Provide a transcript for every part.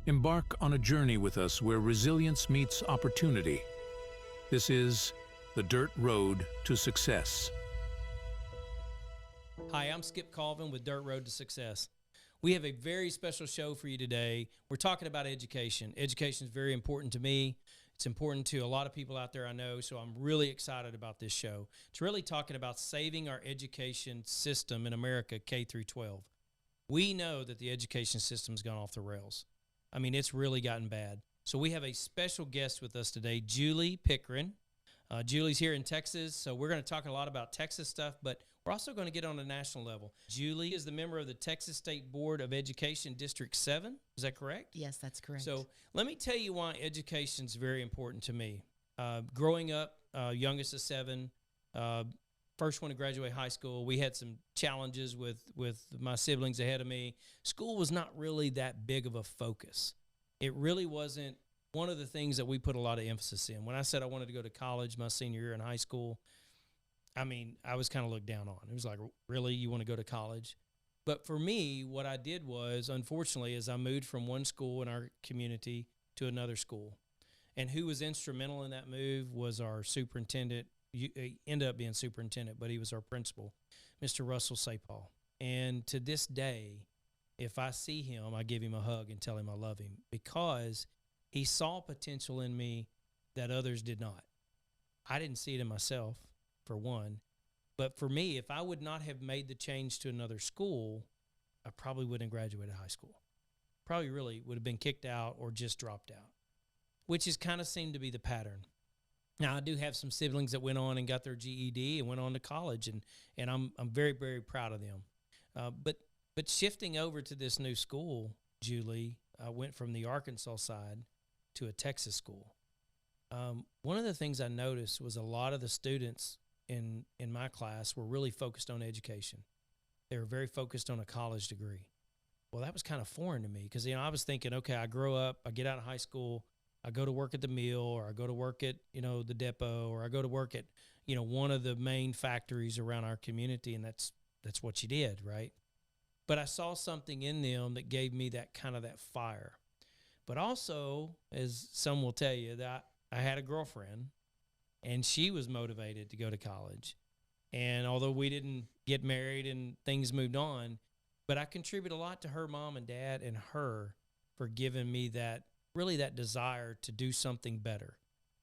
Embark on a journey with us where resilience meets opportunity. This is the Dirt Road to Success. Hi, I'm Skip Colvin with Dirt Road to Success. We have a very special show for you today. We're talking about education. Education is very important to me. It's important to a lot of people out there I know, so I'm really excited about this show. It's really talking about saving our education system in America, K through 12. We know that the education system's gone off the rails. I mean, it's really gotten bad. So we have a special guest with us today, Julie Pickren. Julie's here in Texas, so we're going to talk a lot about Texas stuff, but we're also going to get on a national level. Julie is the member of the Texas State Board of Education District 7. Is that correct? Yes, that's correct. So let me tell you why education is very important to me. Growing up, youngest of 7, first one to graduate high school, we had some challenges with my siblings ahead of me. School was not really that big of a focus. It really wasn't one of the things that we put a lot of emphasis in. When I said I wanted to go to college my senior year in high school, I mean, I was kind of looked down on. It was like, really, you want to go to college? But for me, what I did was, unfortunately, is I moved from one school in our community to another school. And who was instrumental in that move was our superintendent. He ended up being superintendent, but he was our principal, Mr. Russell Sapal. And to this day, if I see him, I give him a hug and tell him I love him, because he saw potential in me that others did not. I didn't see it in myself, for one. But for me, if I would not have made the change to another school, I probably wouldn't have graduated high school. Probably really would have been kicked out or just dropped out, which has kind of seemed to be the pattern. Now, I do have some siblings that went on and got their GED and went on to college, and I'm very, very proud of them. But shifting over to this new school, Julie, I went from the Arkansas side to a Texas school. One of the things I noticed was a lot of the students in my class were really focused on education. They were very focused on a college degree. Well, that was kind of foreign to me because, I was thinking, okay, I grow up, I get out of high school, I go to work at the mill, or I go to work at, the depot, or I go to work at, one of the main factories around our community, and that's what you did, right? But I saw something in them that gave me that fire. But also, as some will tell you, that I had a girlfriend, and she was motivated to go to college. And although we didn't get married and things moved on, but I contribute a lot to her mom and dad and her for giving me that desire to do something better,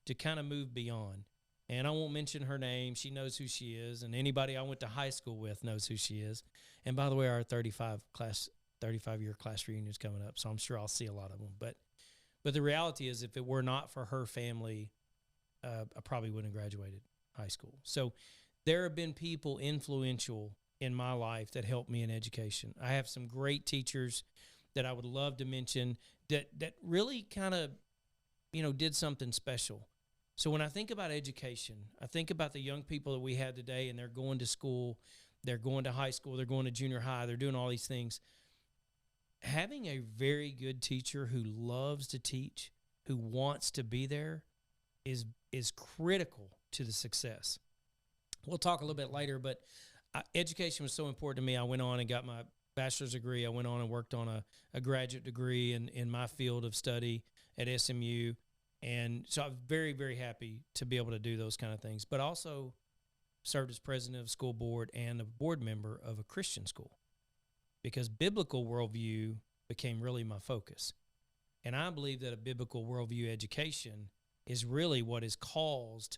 to kind of move beyond. And I won't mention her name. She knows who she is, and anybody I went to high school with knows who she is. And by the way, our 35-year class reunion is coming up, so I'm sure I'll see a lot of them. But the reality is, if it were not for her family, I probably wouldn't have graduated high school. So there have been people influential in my life that helped me in education. I have some great teachers that I would love to mention that really kind of, did something special. So when I think about education, I think about the young people that we have today, and they're going to school, they're going to high school, they're going to junior high, they're doing all these things. Having a very good teacher who loves to teach, who wants to be there, is critical to the success. We'll talk a little bit later, but education was so important to me. I went on and got my bachelor's degree. I went on and worked on a graduate degree in my field of study at SMU. And so I'm very, very happy to be able to do those kind of things, but also served as president of the school board and a board member of a Christian school, because biblical worldview became really my focus. And I believe that a biblical worldview education is really what has caused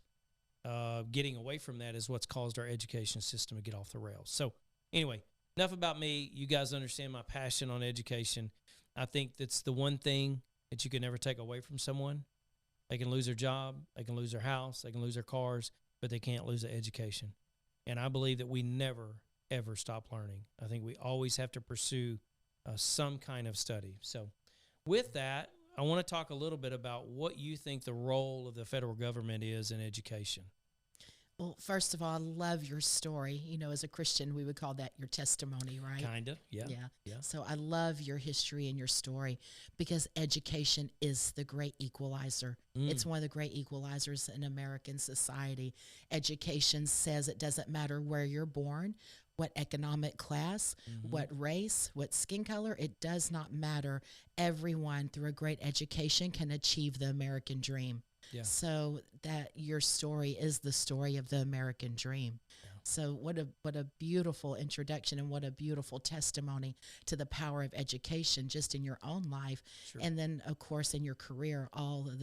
getting away from that, is what's caused our education system to get off the rails. So anyway, enough about me. You guys understand my passion on education. I think that's the one thing that you can never take away from someone. They can lose their job, they can lose their house, they can lose their cars, but they can't lose their education. And I believe that we never, ever stop learning. I think we always have to pursue some kind of study. So with that, I want to talk a little bit about what you think the role of the federal government is in education. Well, first of all, I love your story. As a Christian, we would call that your testimony, right? Kind of, yeah. So I love your history and your story, because education is the great equalizer. It's one of the great equalizers in American society. Education says it doesn't matter where you're born, what economic class, what race, what skin color. It does not matter. Everyone, through a great education, can achieve the American dream. Yeah. So that your story is the story of the American dream. Yeah. So what a beautiful introduction, and what a beautiful testimony to the power of education just in your own life. Sure. And then of course in your career, all of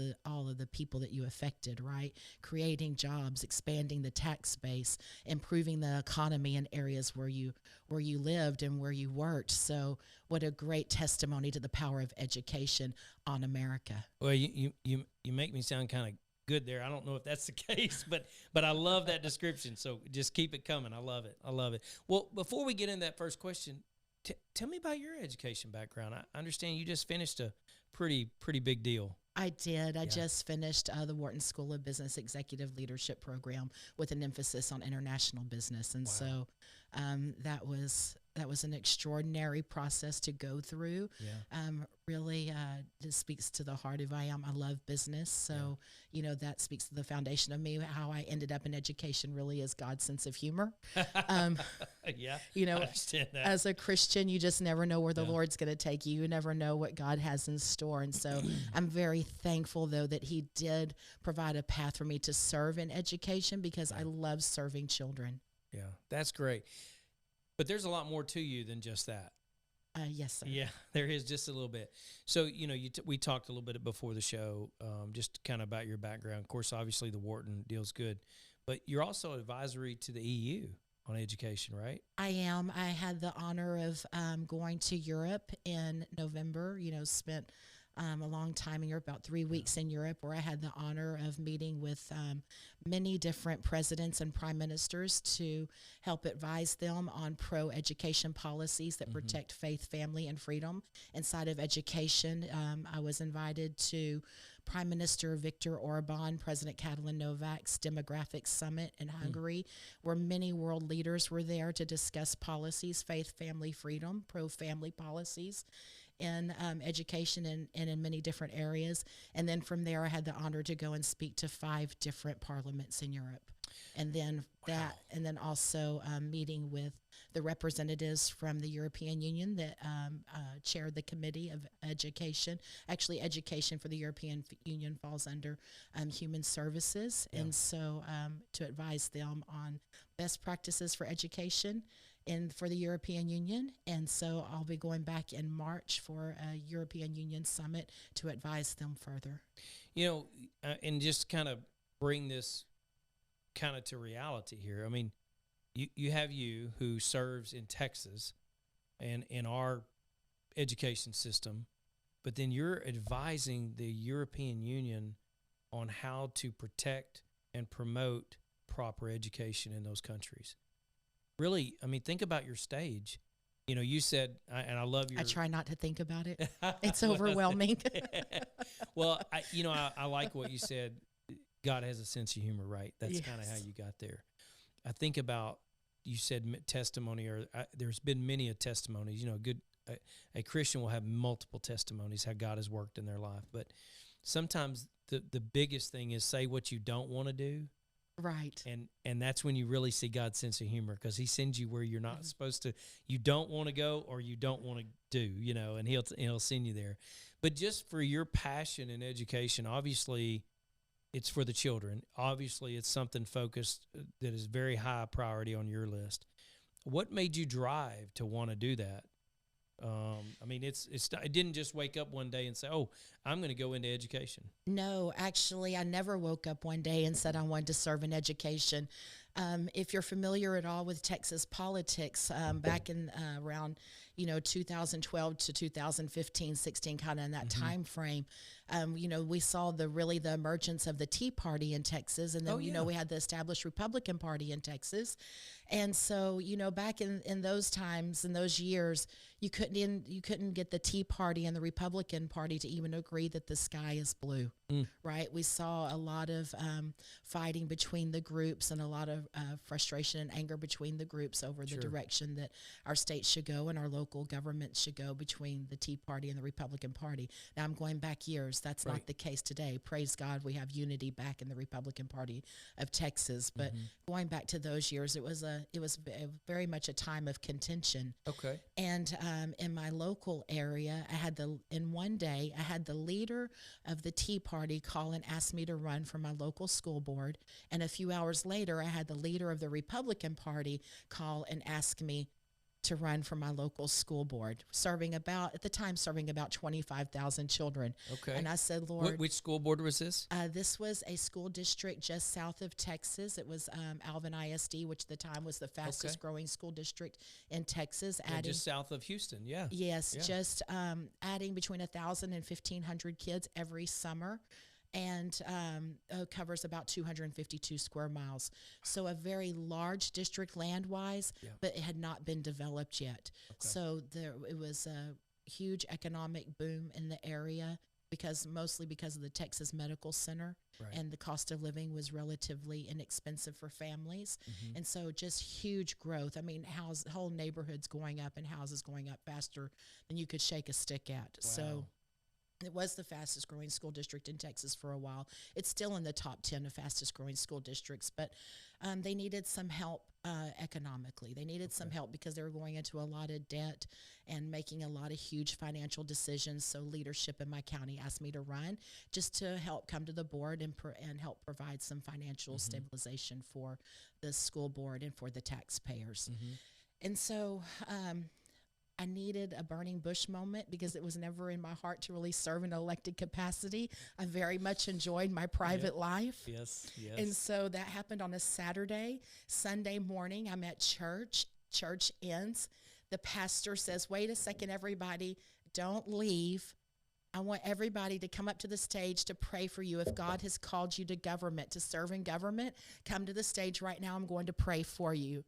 the people that you affected, right? Creating jobs, expanding the tax base, improving the economy in areas where you lived and where you worked. So what a great testimony to the power of education on America. Well, you make me sound kind of good there. I don't know if that's the case, but I love that description. So just keep it coming. I love it. I love it. Well, before we get into that first question, tell me about your education background. I understand you just finished a pretty big deal. I did. I just finished the Wharton School of Business Executive Leadership Program with an emphasis on international business. And so that was an extraordinary process to go through. Yeah. Really, it speaks to the heart of who I am. I love business. So, that speaks to the foundation of me. How I ended up in education really is God's sense of humor. Yeah. I understand that. As a Christian, you just never know where the Lord's going to take you. You never know what God has in store. And so I'm very thankful, though, that he did provide a path for me to serve in education, because I love serving children. Yeah, that's great. But there's a lot more to you than just that. Yes, sir. Yeah, there is just a little bit. So, we talked a little bit before the show, just kind of about your background. Of course, obviously the Wharton deal's good, but you're also advisory to the EU on education, right? I am. I had the honor of going to Europe in November, spent a long time in Europe, about 3 weeks in Europe, where I had the honor of meeting with many different presidents and prime ministers to help advise them on pro-education policies that protect faith, family, and freedom inside of education. I was invited to Prime Minister Viktor Orban, President Catalin Novak's Demographic Summit in Hungary, where many world leaders were there to discuss policies, faith, family, freedom, pro-family policies in education and in many different areas. And then from there, I had the honor to go and speak to 5 different parliaments in Europe. And then and then also meeting with the representatives from the European Union that chaired the Committee of Education. Actually, education for the European Union falls under Human Services. And so to advise them on best practices for education for the European Union. And so I'll be going back in March for a European Union summit to advise them further. And just kind of bring this kind of to reality here. I mean, you have you who serves in Texas and in our education system, but then you're advising the European Union on how to protect and promote proper education in those countries. Really, I mean, think about your stage. You said, and I love your... I try not to think about it. It's overwhelming. Well, I like what you said. God has a sense of humor, right? That's kind of how you got there. I think about, you said testimony, or there's been many a testimonies. A Christian will have multiple testimonies how God has worked in their life. But sometimes the biggest thing is say what you don't want to do. Right. And that's when you really see God's sense of humor, because he sends you where you're not supposed to, you don't want to go or you don't want to do, and he'll send you there. But just for your passion in education, obviously it's for the children. Obviously it's something focused that is very high priority on your list. What made you drive to want to do that? I mean, it didn't just wake up one day and say, "Oh, I'm going to go into education." No, actually, I never woke up one day and said I wanted to serve in education. If you're familiar at all with Texas politics, back in around 2012 to 2015, 16, kind of in that time frame, we saw the emergence of the Tea Party in Texas, and then we had the established Republican Party in Texas. And so, back in those times, in those years, you couldn't get the Tea Party and the Republican Party to even agree that the sky is blue, right? We saw a lot of fighting between the groups and a lot of frustration and anger between the groups over the direction that our state should go and our local government should go between the Tea Party and the Republican Party. Now, I'm going back years. That's not the case today. Praise God, we have unity back in the Republican Party of Texas. But going back to those years, it was a very much a time of contention. Okay. And in my local area, in one day, I had the leader of the Tea Party call and ask me to run for my local school board. And a few hours later, I had the leader of the Republican Party call and ask me to run for my local school board, at the time serving about 25,000 children. Okay. And I said, Lord, Which school board was this? this was a school district just south of Texas. It was Alvin ISD, which at the time was the fastest growing school district in Texas. Yeah, just south of Houston, yeah. Yes, Yeah. just adding between 1,000 and 1,500 kids every summer, and covers about 252 square miles. So a very large district land-wise, but it had not been developed yet. Okay. So it was a huge economic boom in the area, mostly because of the Texas Medical Center, Right. and the cost of living was relatively inexpensive for families. Mhm. And so just huge growth. I mean, whole neighborhoods going up and houses going up faster than you could shake a stick at. Wow. So it was the fastest growing school district in Texas for a while. It's still in the top 10 of fastest growing school districts, but they needed some help economically. They needed some help because they were going into a lot of debt and making a lot of huge financial decisions. So leadership in my county asked me to run just to help come to the board and help provide some financial stabilization for the school board and for the taxpayers. And so I needed a burning bush moment because it was never in my heart to really serve in an elected capacity. I very much enjoyed my private life. Yes, yes. And so that happened on a Saturday. Sunday morning, I'm at church. Church ends. The pastor says, wait a second, everybody, don't leave. I want everybody to come up to the stage to pray for you. If God has called you to government, to serve in government, come to the stage right now. I'm going to pray for you.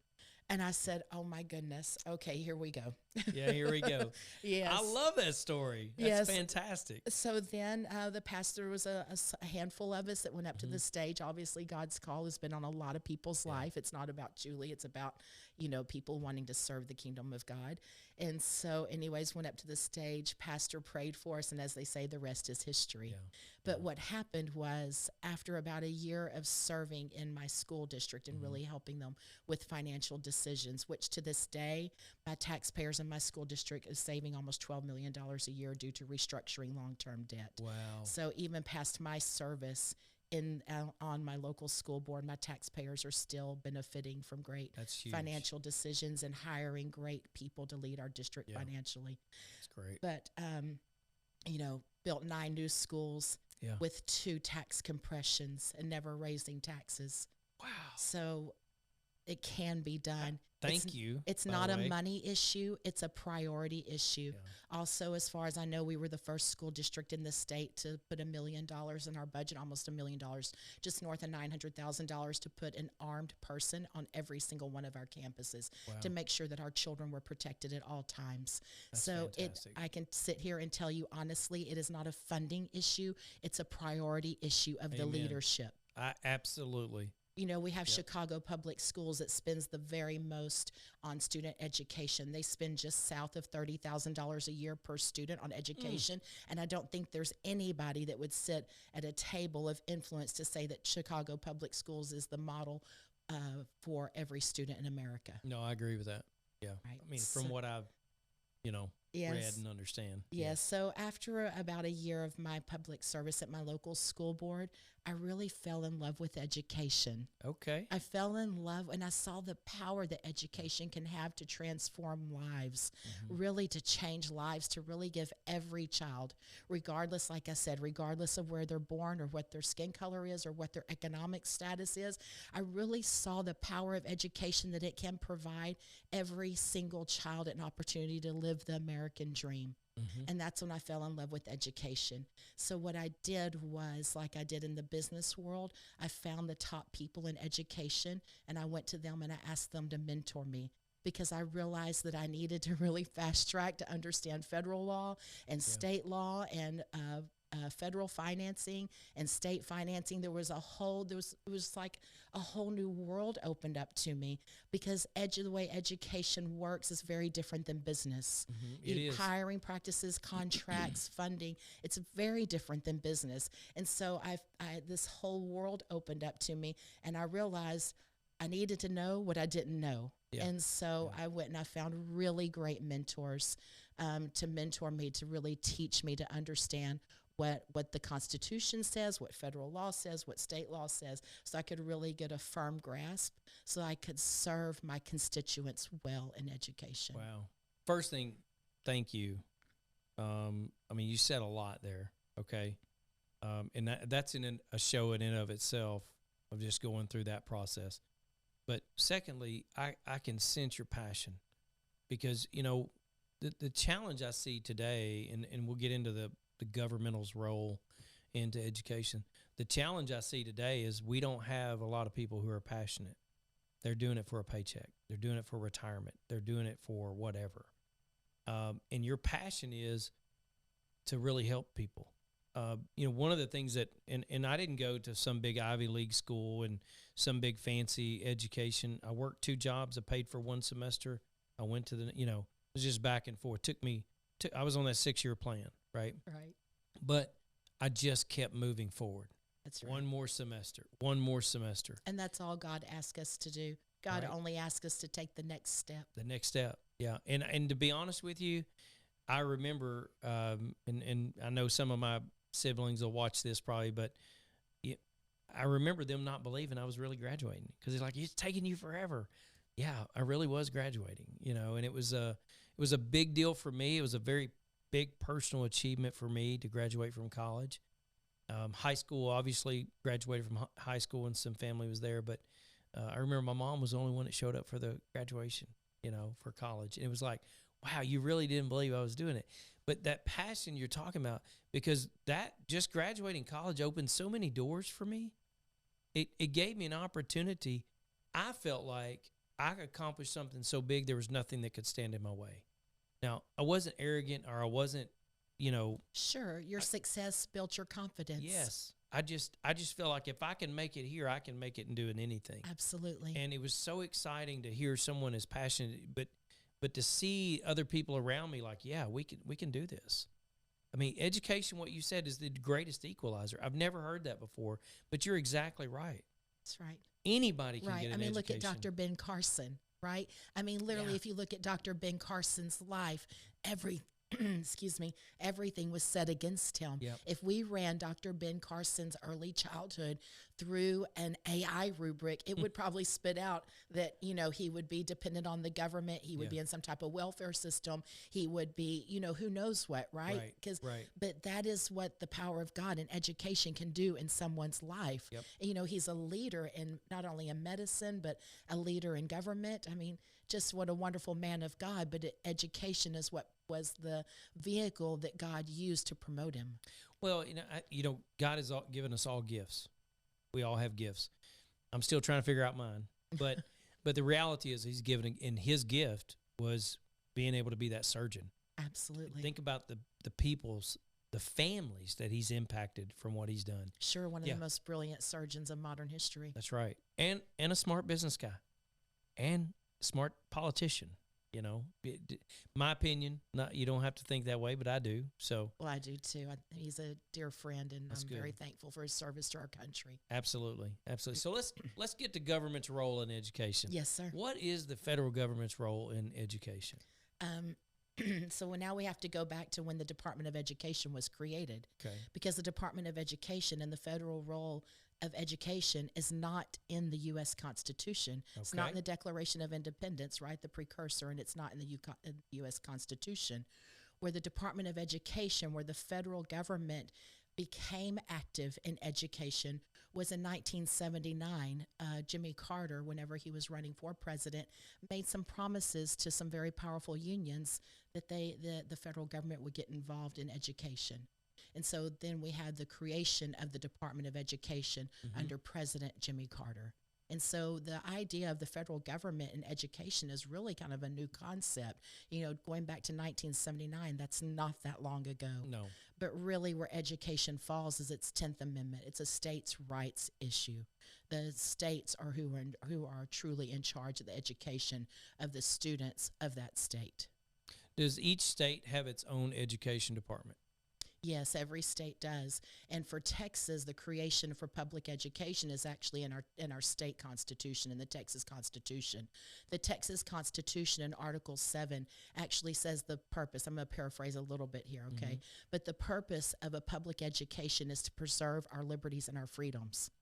And I said, oh, my goodness. Okay, here we go. Yeah, here we go. Yes. I love that story. That's fantastic. So then the pastor was a handful of us that went up to the stage. Obviously, God's call has been on a lot of people's life. It's not about Julie. It's about, people wanting to serve the kingdom of God. And so anyways, went up to the stage. Pastor prayed for us. And as they say, the rest is history. Yeah. But what happened was after about a year of serving in my school district and really helping them with financial decisions, which to this day, my taxpayers in my school district is saving almost $12 million a year due to restructuring long-term debt. Wow. So even past my service on my local school board, my taxpayers are still benefiting from great That's huge. financial decisions and hiring great people to lead our district financially. That's great. But, built 9 new schools with 2 tax compressions and never raising taxes. Wow. So it can be done. Thank you. It's not a money issue. It's a priority issue. Yeah. Also, as far as I know, we were the first school district in the state to put $1 million in our budget, almost $1 million, just north of $900,000 to put an armed person on every single one of our campuses to make sure that our children were protected at all times. That's so fantastic. I can sit here and tell you honestly, it is not a funding issue. It's a priority issue of the leadership. Absolutely. We have Chicago Public Schools that spends the very most on student education. They spend just south of $30,000 a year per student on education. And I don't think there's anybody that would sit at a table of influence to say that Chicago Public Schools is the model for every student in America. No, I agree with that. Yeah. Right. I mean, from what I've, read and understand. Yes. So after about a year of my public service at my local school board, I really fell in love with education. Okay. I fell in love and I saw the power that education can have to transform lives, really to change lives, to really give every child, regardless, like I said, regardless of where they're born or what their skin color is or what their economic status is. I really saw the power of education, that it can provide every single child an opportunity to live the American dream. And that's when I fell in love with education. So what I did was, like I did in the business world, I found the top people in education and I went to them and I asked them to mentor me, because I realized that I needed to really fast track to understand federal law and state law and federal financing and state financing. It was like a whole new world opened up to me, because the way education works is very different than business. It is. Hiring practices, contracts, funding, it's very different than business. And so this whole world opened up to me, and I realized I needed to know what I didn't know. Yeah. And so I went and I found really great mentors to mentor me, to really teach me to understand what the Constitution says, what federal law says, what state law says, so I could really get a firm grasp so I could serve my constituents well in education. Wow. First thing, thank you. I mean, you said a lot there, okay? And that's in a show in and of itself of just going through that process. But secondly, I can sense your passion because, you know, the challenge I see today, and we'll get into the governmental's role into education. The challenge I see today is we don't have a lot of people who are passionate. They're doing it for a paycheck. They're doing it for retirement. They're doing it for whatever. And your passion is to really help people. You know, one of the things that, and I didn't go to some big Ivy League school and some big fancy education. I worked 2 jobs. I paid for 1 semester. I went to the, you know, it was just back and forth. I was on that 6-year plan, right? Right. But I just kept moving forward. That's right. One more semester. And that's all God asks us to do. God Right. only asks us to take the next step. The next step, yeah. And to be honest with you, I remember, and I know some of my siblings will watch this probably, but I remember them not believing I was really graduating because they're like, it's taking you forever. Yeah, I really was graduating, you know, and it was a big deal for me. It was a very big personal achievement for me to graduate from college. High school, obviously graduated from high school and some family was there, but I remember my mom was the only one that showed up for the graduation, you know, for college. And it was like, wow, you really didn't believe I was doing it. But that passion you're talking about, because that just graduating college opened so many doors for me. It gave me an opportunity. I felt like I could accomplish something so big there was nothing that could stand in my way. Now, I wasn't arrogant or I wasn't, you know. Sure, your success built your confidence. Yes. I just feel like if I can make it here, I can make it in doing anything. Absolutely. And it was so exciting to hear someone as passionate, but to see other people around me like, yeah, we can do this. I mean, education, what you said, is the greatest equalizer. I've never heard that before, but you're exactly right. That's right. Anybody can Right. get an I mean, education. look at Dr. Ben Carson, right? I mean, literally, Yeah. if you look at Dr. Ben Carson's life, everything was set against him. Yep. If we ran Dr. Ben Carson's early childhood through an AI rubric, it would probably spit out that, you know, he would be dependent on the government. He would be in some type of welfare system. He would be, you know, who knows what, right? Right. But that is what the power of God and education can do in someone's life. Yep. You know, he's a leader in not only in medicine, but a leader in government. I mean, just what a wonderful man of God, but education is what was the vehicle that God used to promote him. Well, God has given us all gifts. We all have gifts. I'm still trying to figure out mine, but the reality is he's given, and his gift was being able to be that surgeon. Absolutely. Think about the families that he's impacted from what he's done. Sure, one of the most brilliant surgeons of modern history. That's right. And a smart business guy and smart politician, you know. My opinion, you don't have to think that way, but I do. So, well, I do too. He's a dear friend, and That's I'm good. very thankful for his service to our country. Absolutely. So let's get to government's role in education. Yes, sir. What is the federal government's role in education? So now we have to go back to when the Department of Education was created. Okay. Because the Department of Education and the federal role of education is not in the U.S. Constitution. It's not in the Declaration of Independence, right, the precursor, and it's not in the U.S. Constitution. Where the Department of Education, where the federal government became active in education, was in 1979. Jimmy Carter, whenever he was running for president, made some promises to some very powerful unions that the federal government would get involved in education. And so then we had the creation of the Department of Education under President Jimmy Carter. And so the idea of the federal government in education is really kind of a new concept. You know, going back to 1979, that's not that long ago. No. But really where education falls is its 10th Amendment. It's a states' rights issue. The states are who are truly in charge of the education of the students of that state. Does each state have its own education department? Yes, every state does. And for Texas, the creation for public education is actually in our state constitution, in the Texas Constitution. The Texas Constitution in Article 7 actually says the purpose. I'm going to paraphrase a little bit here, okay? But the purpose of a public education is to preserve our liberties and our freedoms.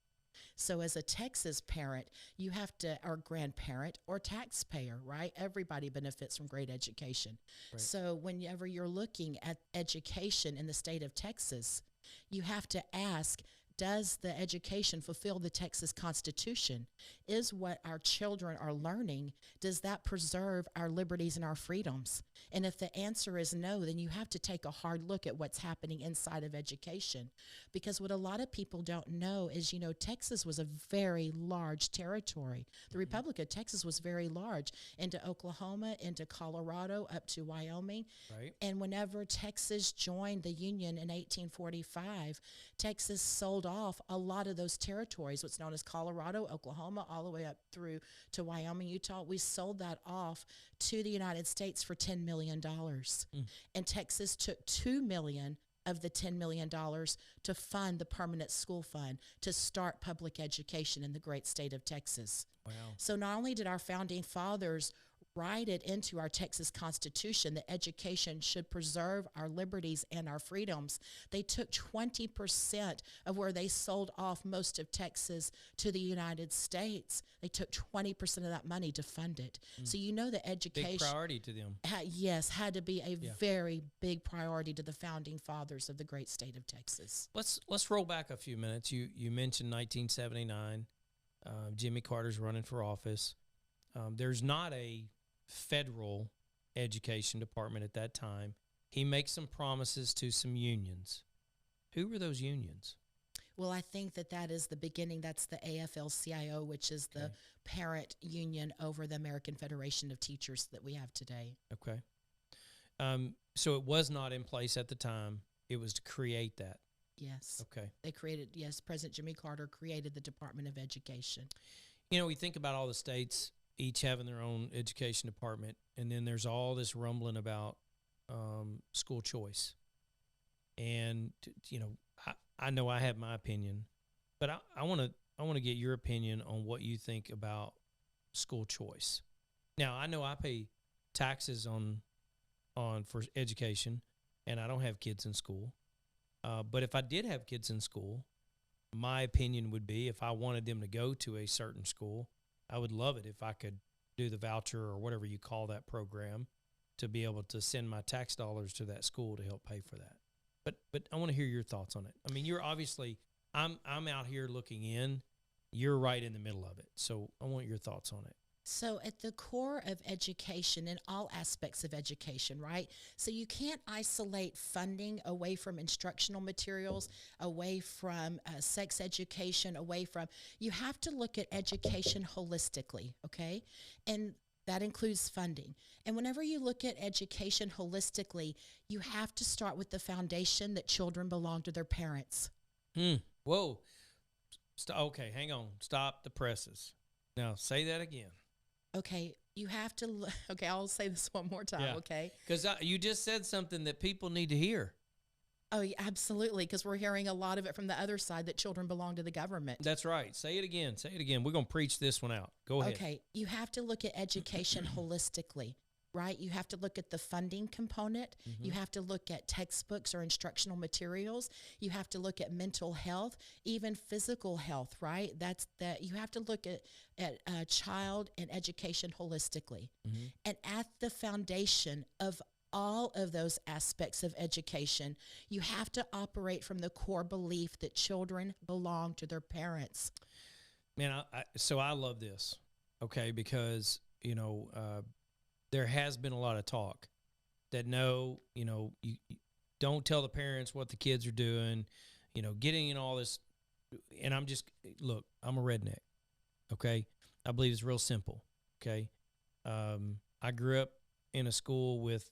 So as a Texas parent, you have to, or grandparent or taxpayer, right? Everybody benefits from great education. Right. So whenever you're looking at education in the state of Texas, you have to ask, does the education fulfill the Texas Constitution? Is what our children are learning, does that preserve our liberties and our freedoms? And if the answer is no, then you have to take a hard look at what's happening inside of education. Because what a lot of people don't know is, Texas was a very large territory. The Republic of Texas was very large, into Oklahoma, into Colorado, up to Wyoming. Right. And whenever Texas joined the Union in 1845, Texas sold off a lot of those territories, what's known as Colorado, Oklahoma, all the way up through to Wyoming, Utah. We sold that off to the United States for $10 million. And Texas took $2 million of the $10 million to fund the permanent school fund to start public education in the great state of Texas. Wow. So not only did our founding fathers write it into our Texas Constitution that education should preserve our liberties and our freedoms, they took 20% of where they sold off most of Texas to the United States. They took 20% of that money to fund it. So the education, big priority to them. had to be a very big priority to the founding fathers of the great state of Texas. Let's roll back a few minutes. You mentioned 1979. Jimmy Carter's running for office. There's not a federal education department at that time. He makes some promises to some unions. Who were those unions? Well, I think that is the beginning. That's the AFL-CIO, which is the parent union over the American Federation of Teachers that we have today. Okay. So it was not in place at the time. It was to create that. Yes. Okay. They created, President Jimmy Carter created the Department of Education. We think about all the states each having their own education department, and then there's all this rumbling about school choice. And I know I have my opinion, but I want to get your opinion on what you think about school choice. Now, I know I pay taxes on for education, and I don't have kids in school. But if I did have kids in school, my opinion would be if I wanted them to go to a certain school, I would love it if I could do the voucher or whatever you call that program to be able to send my tax dollars to that school to help pay for that. But I want to hear your thoughts on it. I mean, you're obviously, I'm out here looking in. You're right in the middle of it. So I want your thoughts on it. So at the core of education, in all aspects of education, right? So you can't isolate funding away from instructional materials, away from sex education, you have to look at education holistically, okay? And that includes funding. And whenever you look at education holistically, you have to start with the foundation that children belong to their parents. Whoa. Okay, hang on. Stop the presses. Now, say that again. Okay, you have to, okay, I'll say this one more time, okay? Because you just said something that people need to hear. Oh, yeah, absolutely, because we're hearing a lot of it from the other side that children belong to the government. That's right. Say it again. Say it again. We're going to preach this one out. Go ahead. Okay, you have to look at education holistically, right? You have to look at the funding component. You have to look at textbooks or instructional materials. You have to look at mental health, even physical health, right? You have to look at child and education holistically. And at the foundation of all of those aspects of education, you have to operate from the core belief that children belong to their parents. Man, so I love this, okay, because, there has been a lot of talk that you don't tell the parents what the kids are doing, getting in all this. And I'm a redneck, okay? I believe it's real simple, okay? I grew up in a school with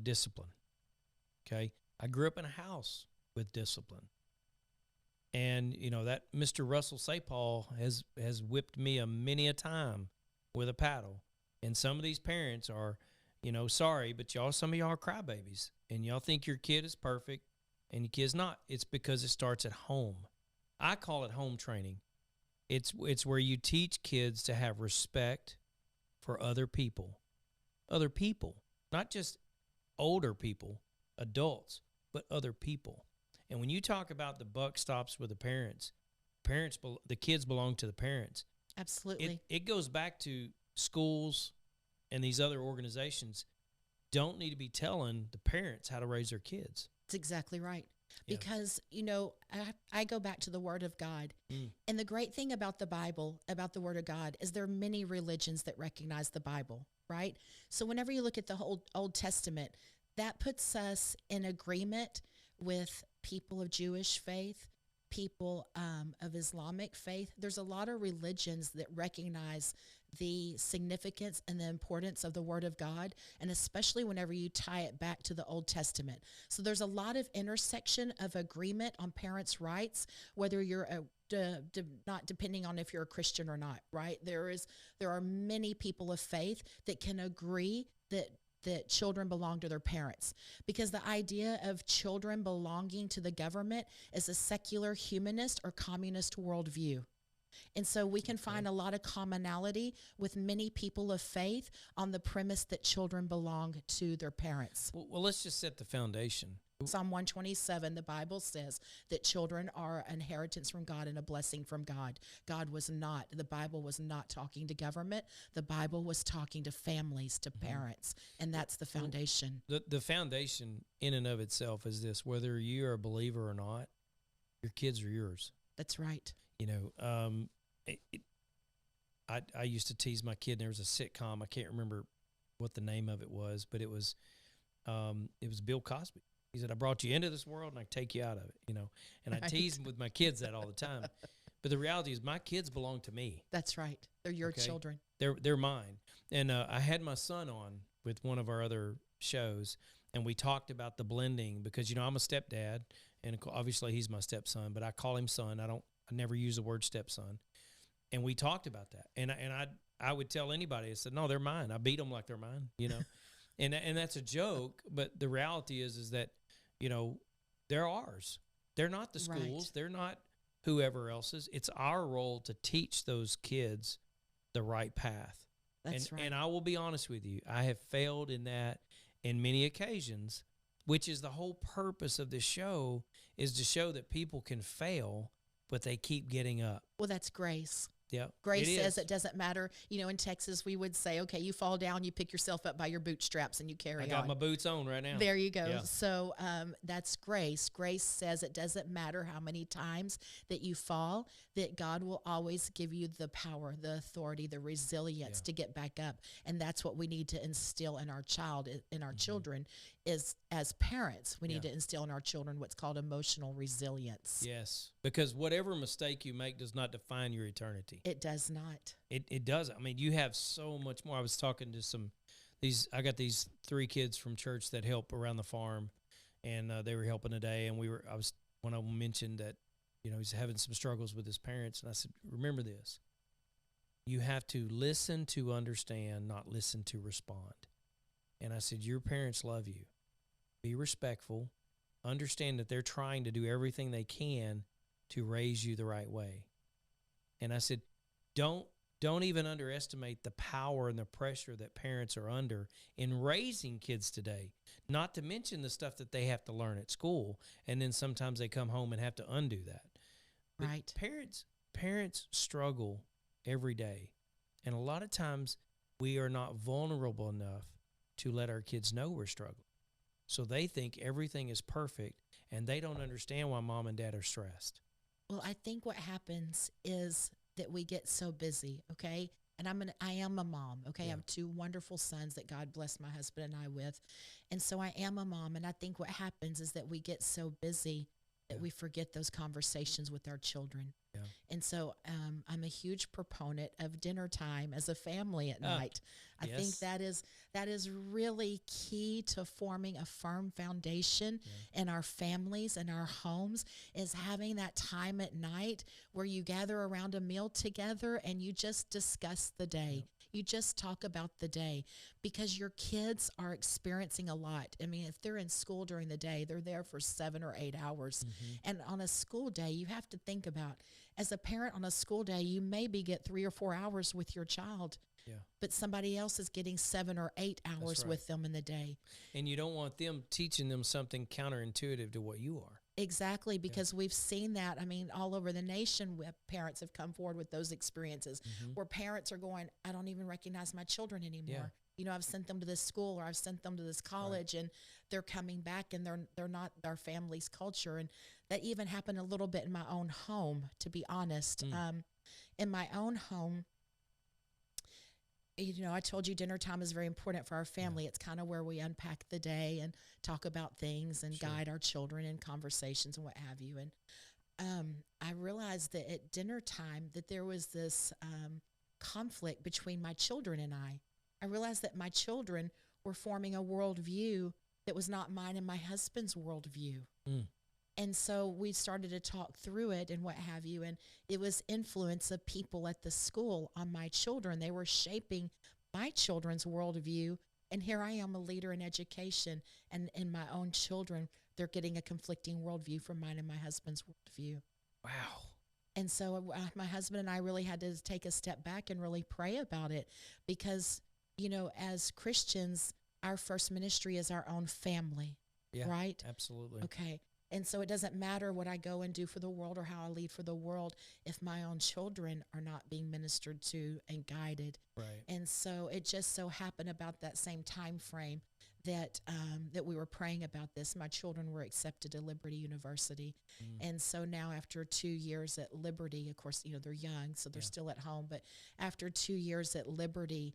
discipline, okay? I grew up in a house with discipline. And, that Mr. Russell Sapal has whipped me many a time with a paddle. And some of these parents are, sorry, but some of y'all are crybabies. And y'all think your kid is perfect. and your kid's not, it's because it starts at home. I call it home training. It's where you teach kids to have respect for other people, not just older people, adults, but other people. And when you talk about the buck stops with the parents, the kids belong to the parents. Absolutely. It goes back to schools and these other organizations don't need to be telling the parents how to raise their kids. That's exactly right. Yeah. Because, I go back to the Word of God. Mm. And the great thing about the Bible, about the Word of God, is there are many religions that recognize the Bible, right? So whenever you look at the whole Old Testament, that puts us in agreement with people of Jewish faith, people of Islamic faith. There's a lot of religions that recognize the significance and the importance of the Word of God, and especially whenever you tie it back to the Old Testament. So there's a lot of intersection of agreement on parents' rights, whether you're not depending on if you're a Christian or not, right? There are many people of faith that can agree that children belong to their parents, because the idea of children belonging to the government is a secular humanist or communist worldview. And so we can find a lot of commonality with many people of faith on the premise that children belong to their parents. Well, let's just set the foundation. Psalm 127, the Bible says that children are an inheritance from God and a blessing from God. The Bible was not talking to government. The Bible was talking to families, to parents, and that's the foundation. The foundation in and of itself is this: whether you're a believer or not, your kids are yours. That's right. I used to tease my kid. And there was a sitcom. I can't remember what the name of it was, but it was Bill Cosby. He said, "I brought you into this world, and I take you out of it." And I tease him with my kids that all the time. But the reality is, my kids belong to me. That's right. They're your children. They're mine. And I had my son on with one of our other shows, and we talked about the blending because I'm a stepdad, and obviously he's my stepson, but I call him son. I never use the word stepson. And we talked about that. And I would tell anybody, I said, "No, they're mine. I beat them like they're mine," and that's a joke. But the reality is that, they're ours. They're not the schools. Right. They're not whoever else's. It's our role to teach those kids the right path. That's right. And I will be honest with you, I have failed in that in many occasions, which is the whole purpose of this show, is to show that people can fail, but they keep getting up. Well, that's grace. Yeah, Grace says it doesn't matter. In Texas, we would say, okay, you fall down, you pick yourself up by your bootstraps, and you carry on. I got my boots on right now. There you go. Yeah. So that's grace. Grace says it doesn't matter how many times that you fall, that God will always give you the power, the authority, the resilience to get back up. And that's what we need to instill in our children is, as parents, we need to instill in our children what's called emotional resilience. Yes, because whatever mistake you make does not define your eternity. It does not. It doesn't. I mean, you have so much more. I was talking to I got these 3 kids from church that help around the farm, and they were helping today. And one of them mentioned that, he's having some struggles with his parents. And I said, "Remember this, you have to listen to understand, not listen to respond." And I said, "Your parents love you. Be respectful. Understand that they're trying to do everything they can to raise you the right way." And I said, don't even underestimate the power and the pressure that parents are under in raising kids today, not to mention the stuff that they have to learn at school. And then sometimes they come home and have to undo that. But right. Parents struggle every day. And a lot of times we are not vulnerable enough to let our kids know we're struggling. So they think everything is perfect, and they don't understand why mom and dad are stressed. Well, I think what happens is that we get so busy, okay? And I am a mom, okay? I have 2 wonderful sons that God blessed my husband and I with. And so I am a mom, and I think what happens is that we get so busy that we forget those conversations with our children. Yeah. And so I'm a huge proponent of dinner time as a family at night. I think that is really key to forming a firm foundation in our families and our homes, is having that time at night where you gather around a meal together and you just discuss the day. You just talk about the day, because your kids are experiencing a lot. I mean, if they're in school during the day, they're there for 7 or 8 hours. And on a school day, you have to think about, as a parent on a school day, you maybe get 3 or 4 hours with your child, but somebody else is getting 7 or 8 hours with them in the day. And you don't want them teaching them something counterintuitive to what you are. Exactly, because we've seen that. I mean, all over the nation, parents have come forward with those experiences where parents are going, I don't even recognize my children anymore. You know, I've sent them to this school or I've sent them to this college, and they're coming back and they're not our family's culture. And that even happened a little bit in my own home, to be honest. In my own home, you know, I told you dinner time is very important for our family. It's kind of where we unpack the day and talk about things and guide our children in conversations and what have you. And I realized that at dinner time that there was this conflict between my children and I. I realized that my children were forming a worldview that was not mine and my husband's worldview. And so we started to talk through it and what have you. And it was influence of people at the school on my children. They were shaping my children's worldview. And here I am, a leader in education, and in my own children, they're getting a conflicting worldview from mine and my husband's worldview. Wow. And so my husband and I really had to take a step back and really pray about it, because, you know, as Christians, our first ministry is our own family, right? Absolutely. Okay. And so it doesn't matter what I go and do for the world or how I lead for the world if my own children are not being ministered to and guided. Right. And so it just so happened about that same time frame that that we were praying about this. My children were accepted to Liberty University. And so now after 2 years at Liberty, of course, you know, they're young, so they're still at home. But after 2 years at Liberty,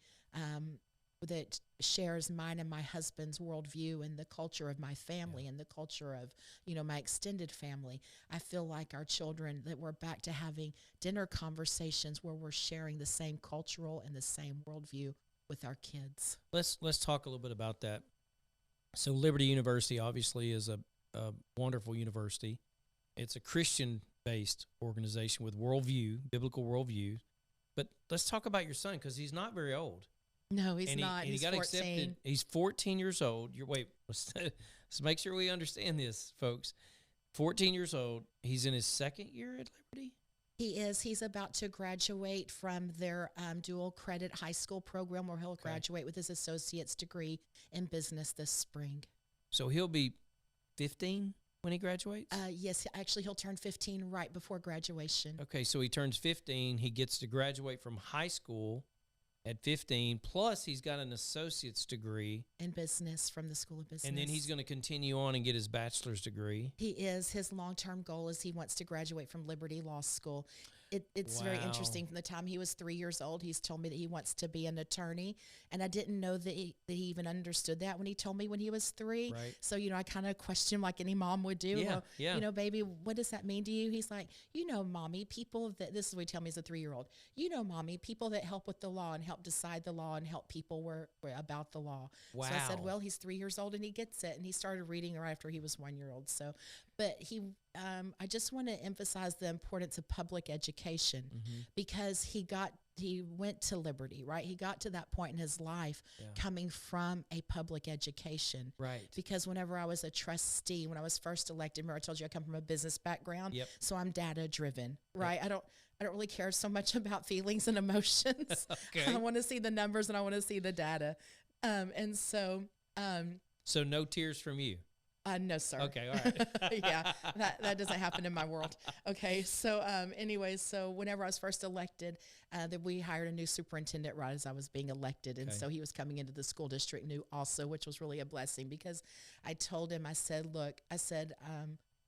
that shares mine and my husband's worldview and the culture of my family and the culture of, you know, my extended family, I feel like our children, that we're back to having dinner conversations where we're sharing the same cultural and the same worldview with our kids. Let's talk a little bit about that. So Liberty University obviously is a wonderful university. It's a Christian-based organization with worldview, biblical worldview. But let's talk about your son, because he's not very old. No, he's not. And he's he got 14. accepted. He's 14 years old. Let's make sure we understand this, folks. 14 years old. He's in his second year at Liberty? He is. He's about to graduate from their dual credit high school program, where he'll graduate with his associate's degree in business this spring. So he'll be 15 when he graduates? Yes, actually he'll turn 15 right before graduation. Okay, so he turns 15. He gets to graduate from high school at 15, plus he's got an associate's degree in business from the School of Business. And then he's going to continue on and get his bachelor's degree. He is. His long-term goal is he wants to graduate from Liberty Law School. It's very interesting. From the time he was 3 years old, he's told me that he wants to be an attorney, and I didn't know that he even understood that when he told me when he was 3. Right. So, you know, I kind of questioned like any mom would do. You know, baby, what does that mean to you? He's like, you know, mommy, people that, this is what he told me as a 3-year-old, you know, mommy, people that help with the law and help decide the law and help people were about the law. Wow. So I said, well, he's 3 years old and he gets it. And he started reading right after he was 1 year old. So, but I just want to emphasize the importance of public education, because he went to Liberty, right? He got to that point in his life coming from a public education. Right. Because whenever I was a trustee, when I was first elected, remember I told you I come from a business background. Yep. So I'm data driven, right? Yep. I don't really care so much about feelings and emotions. Okay. I want to see the numbers and I want to see the data. So no tears from you. No, sir. Okay, all right. Yeah, that doesn't happen in my world. Okay, so anyways, so whenever I was first elected, that we hired a new superintendent right as I was being elected, and so he was coming into the school district new also, which was really a blessing, because I told him, I said, look,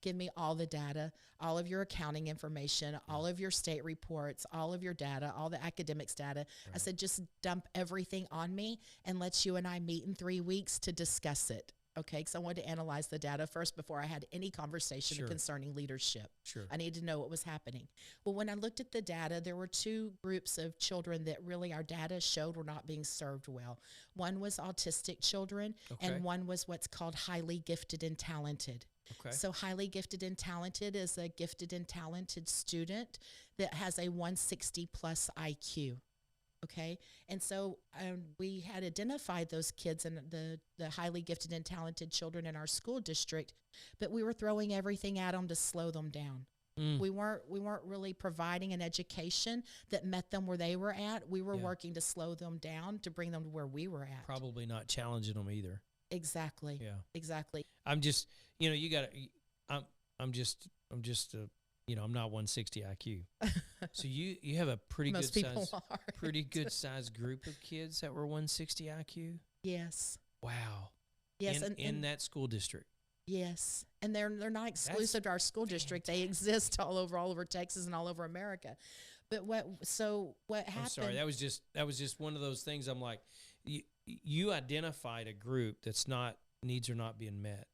give me all the data, all of your accounting information, all of your state reports, all of your data, all the academics data. Right. I said, just dump everything on me and let you and I meet in 3 weeks to discuss it. Okay, because I wanted to analyze the data first before I had any conversation concerning leadership. Sure. I needed to know what was happening. Well, when I looked at the data, there were 2 groups of children that really our data showed were not being served well. One was autistic children, and one was what's called highly gifted and talented. Okay. So highly gifted and talented is a gifted and talented student that has a 160 plus IQ. Okay. And so we had identified those kids and the highly gifted and talented children in our school district, but we were throwing everything at them to slow them down. We weren't really providing an education that met them where they were at. We were working to slow them down to bring them to where we were at. Probably not challenging them either. Exactly. Yeah. Exactly. I'm just, you got to, I'm just, I'm not 160 IQ. So you have a pretty Most good people size, are. pretty good size group of kids that were 160 IQ. Yes. Wow. Yes. In that school district. Yes, and they're not exclusive to our school district. They exist all over Texas and all over America. But what happened? I'm sorry, that was just one of those things. I'm like, you identified a group that's not needs are not being met.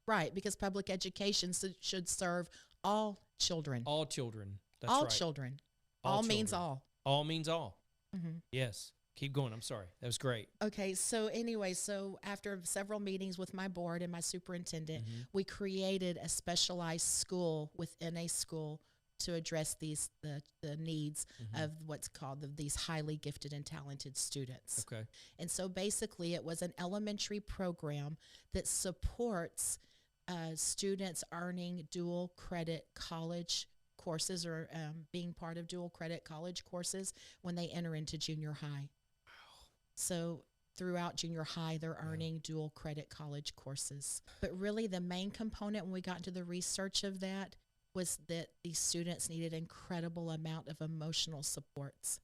Right, because public education should serve all children. All children. That's all right. children. All means children. all. All means all. Mm-hmm. Yes. Keep going. I'm sorry. That was great. Okay, so anyway, after several meetings with my board and my superintendent, we created a specialized school within a school to address the needs of what's called these highly gifted and talented students. Okay. And so basically it was an elementary program that supports students earning dual credit college courses or being part of dual credit college courses when they enter into junior high. So throughout junior high, they're earning dual credit college courses. But really the main component when we got into the research of that was that these students needed an incredible amount of emotional supports.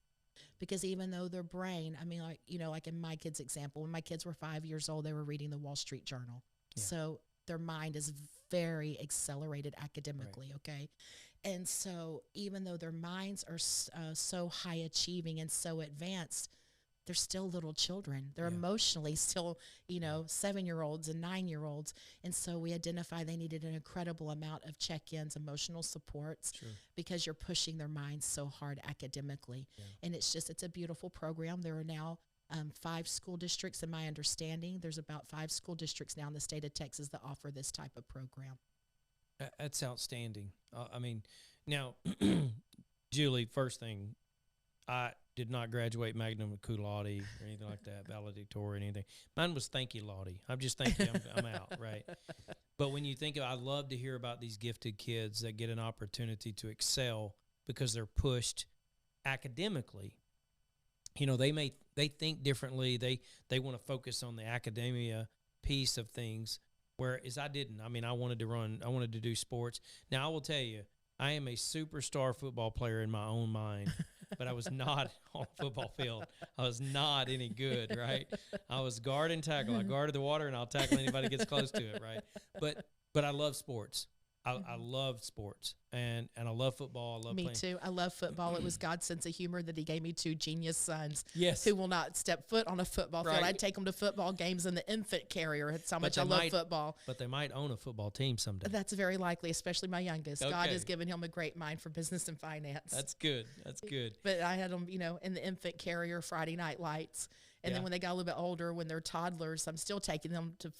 Because even though their brain, I mean, like in my kids' example, when my kids were 5 years old, they were reading the Wall Street Journal. Yeah. So their mind is very accelerated academically, okay? And so even though their minds are so high achieving and so advanced, they're still little children. They're emotionally still, 7-year-olds and 9-year-olds. And so we identified they needed an incredible amount of check-ins, emotional supports, because you're pushing their minds so hard academically. Yeah. And it's a beautiful program. There are now 5 school districts, in my understanding. There's about 5 school districts now in the state of Texas that offer this type of program. That's outstanding. I mean, now, Julie, first thing, I did not graduate magna cum laude or anything like that, valedictorian or anything. Mine was thank you, Laude. I'm just thinking I'm out, right? But when you think of, I love to hear about these gifted kids that get an opportunity to excel because they're pushed academically. They think differently. They want to focus on the academia piece of things, whereas I didn't. I mean, I wanted to do sports. Now, I will tell you, I am a superstar football player in my own mind, but I was not on a football field. I was not any good, right? I was guard and tackle. I guarded the water, and I'll tackle anybody that gets close to it, right? But I love sports. I love sports, and I love football. I love Me playing. too. I love football. It was God's sense of humor that he gave me 2 genius sons Yes. who will not step foot on a football field. Right. I'd take them to football games in the infant carrier. That's how much I love football. But they might own a football team someday. That's very likely, especially my youngest. Okay. God has given him a great mind for business and finance. That's good. That's good. But I had them, in the infant carrier Friday night lights. And then when they got a little bit older, when they're toddlers, I'm still taking them to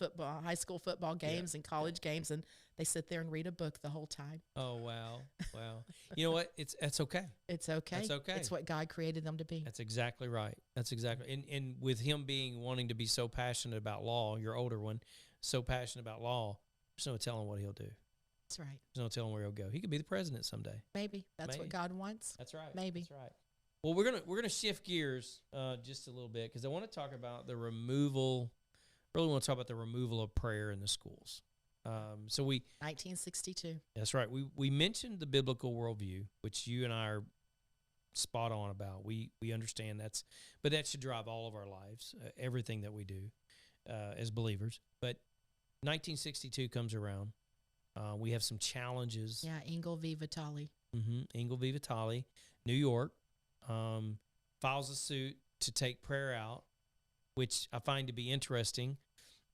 high school football games and college games, and they sit there and read a book the whole time. Oh, wow. Wow. You know what? That's okay. It's okay. That's okay. It's what God created them to be. That's exactly right. That's exactly. And with him wanting to be so passionate about law, your older one, so passionate about law, there's no telling what he'll do. That's right. There's no telling where he'll go. He could be the president someday. Maybe. That's what God wants. That's right. Maybe. That's right. Well, we're gonna shift gears just a little bit because I want to talk about the removal. Really want to talk about the removal of prayer in the schools. So 1962. That's right. We mentioned the biblical worldview, which you and I are spot on about. We understand but that should drive all of our lives, everything that we do as believers. But 1962 comes around. We have some challenges. Yeah, Engel v. Vitale. Engel v. Vitale, New York. Files a suit to take prayer out, which I find to be interesting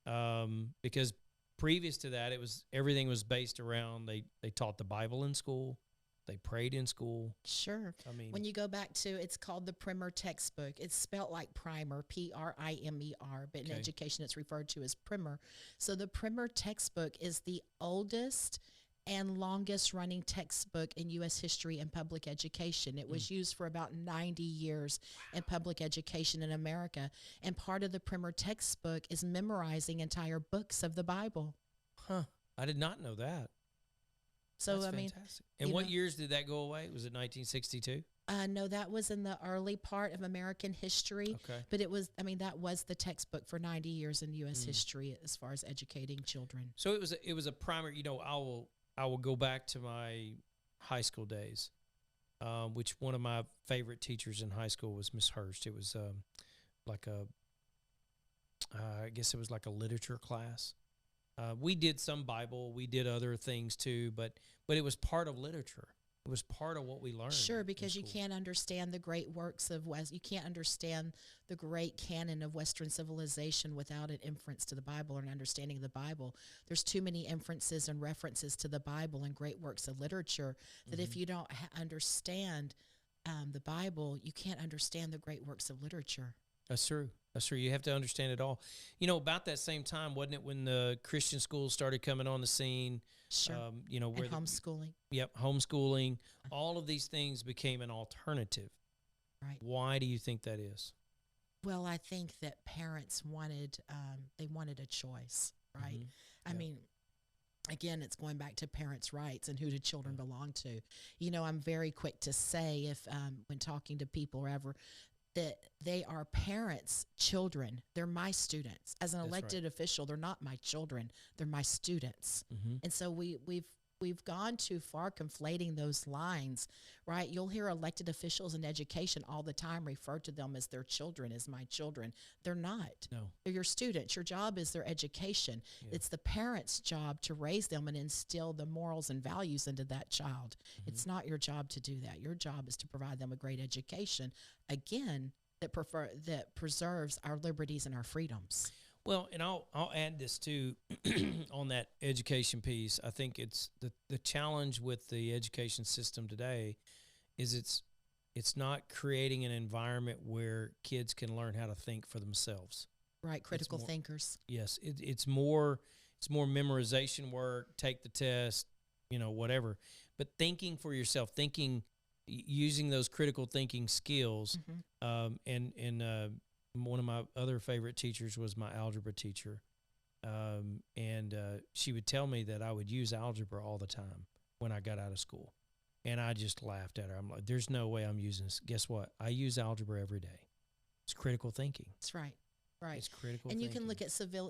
because previous to that, everything was based around they taught the Bible in school, they prayed in school. Sure. I mean, when you go back to, it's called the Primer textbook. It's spelt like primer, Primer, but in education it's referred to as Primer. So the Primer textbook is the oldest and longest running textbook in U.S. history and public education. It was used for about 90 years in public education in America. And part of the primer textbook is memorizing entire books of the Bible. Huh. I did not know that. So, That's I mean, fantastic. And what years did that go away? Was it 1962? no, that was in the early part of American history. Okay. But it was, I mean, that was the textbook for 90 years in U.S. history as far as educating children. So it was a primary. You know, I will go back to my high school days, which one of my favorite teachers in high school was Miss Hurst. It was like a, I guess it was like a literature class. We did some Bible, we did other things too, but it was part of literature. It was part of what we learned. Sure, because you can't understand the great works of you can't understand the great canon of Western civilization without an inference to the Bible or an understanding of the Bible. There's too many inferences and references to the Bible and great works of literature that if you don't understand the Bible, you can't understand the great works of literature. That's true. That's true. You have to understand it all. You know, about that same time, wasn't it, when the Christian schools started coming on the scene? Sure. You know, where and homeschooling. Homeschooling. All of these things became an alternative. Right. Why do you think that is? Well, I think that parents wanted they wanted a choice, right? I mean, again, it's going back to parents' rights and who do children belong to. You know, I'm very quick to say if when talking to people or ever, that they are parents' children. They're my students. As an elected official, they're not my children. They're my students. And so we've gone too far conflating those lines, right? You'll hear elected officials in education all the time refer to them as their children, as my children. They're not. No. They're your students. Your job is their education. Yeah. It's the parent's job to raise them and instill the morals and values into that child. It's not your job to do that. Your job is to provide them a great education, again, that preserves our liberties and our freedoms. Well, and I'll add this too on that education piece. I think it's the challenge with the education system today is it's not creating an environment where kids can learn how to think for themselves. Right, critical thinkers. Yes, it's more memorization work, take the test, you know, whatever. But thinking for yourself, using those critical thinking skills, and one of my other favorite teachers was my algebra teacher. And she would tell me that I would use algebra all the time when I got out of school. And I just laughed at her. I'm like, there's no way I'm using this. Guess what? I use algebra every day. It's critical thinking. That's right. Right. It's critical and thinking.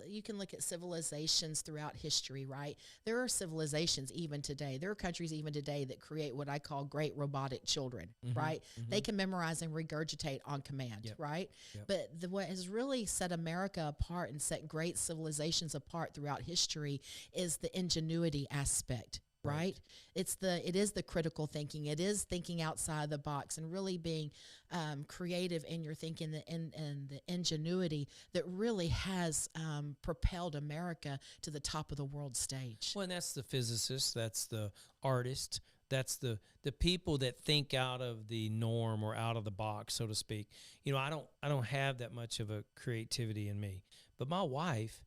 You can look at civilizations throughout history, right? There are civilizations even today. There are countries even today that create what I call great robotic children, right? They can memorize and regurgitate on command, right? But what has really set America apart and set great civilizations apart throughout history is the ingenuity aspect. Right. It is the critical thinking. It is thinking outside the box and really being creative in your thinking and the ingenuity that really has propelled America to the top of the world stage. Well, and that's the physicist, that's the artist, that's the people that think out of the norm or out of the box, so to speak. You know, I don't have that much of a creativity in me, but my wife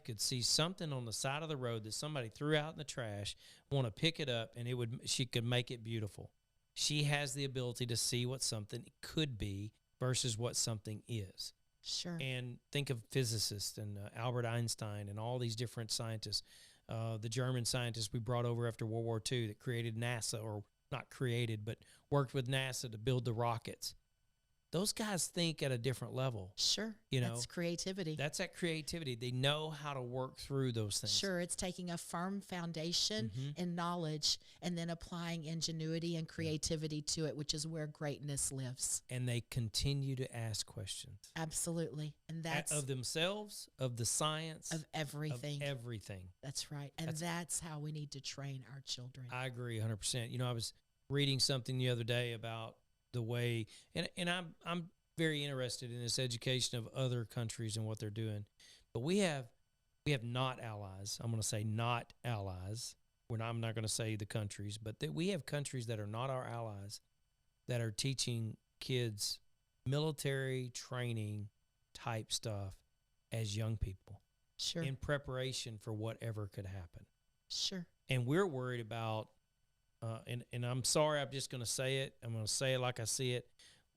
could see something on the side of the road that somebody threw out in the trash, want to pick it up, and she could make it beautiful. She has the ability to see what something could be versus what something is. Sure. And think of physicists and Albert Einstein and all these different scientists. The German scientists we brought over after World War II that created NASA, or not created, but worked with NASA to build the rockets. Those guys think at a different level. Sure. You know, that's creativity. That's that creativity. They know how to work through those things. Sure. It's taking a firm foundation and knowledge and then applying ingenuity and creativity to it, which is where greatness lives. And they continue to ask questions. Absolutely. And that's of themselves, of the science, of everything. Of everything. That's right. And that's how we need to train our children. I agree 100%. You know, I was reading something the other day about the way, and I'm very interested in this education of other countries and what they're doing, but we have not allies. I'm going to say not allies. I'm not going to say the countries, but that we have countries that are not our allies that are teaching kids military training type stuff as young people. Sure. In preparation for whatever could happen. Sure. And we're worried about, and I'm sorry, I'm just going to say it. I'm going to say it like I see it.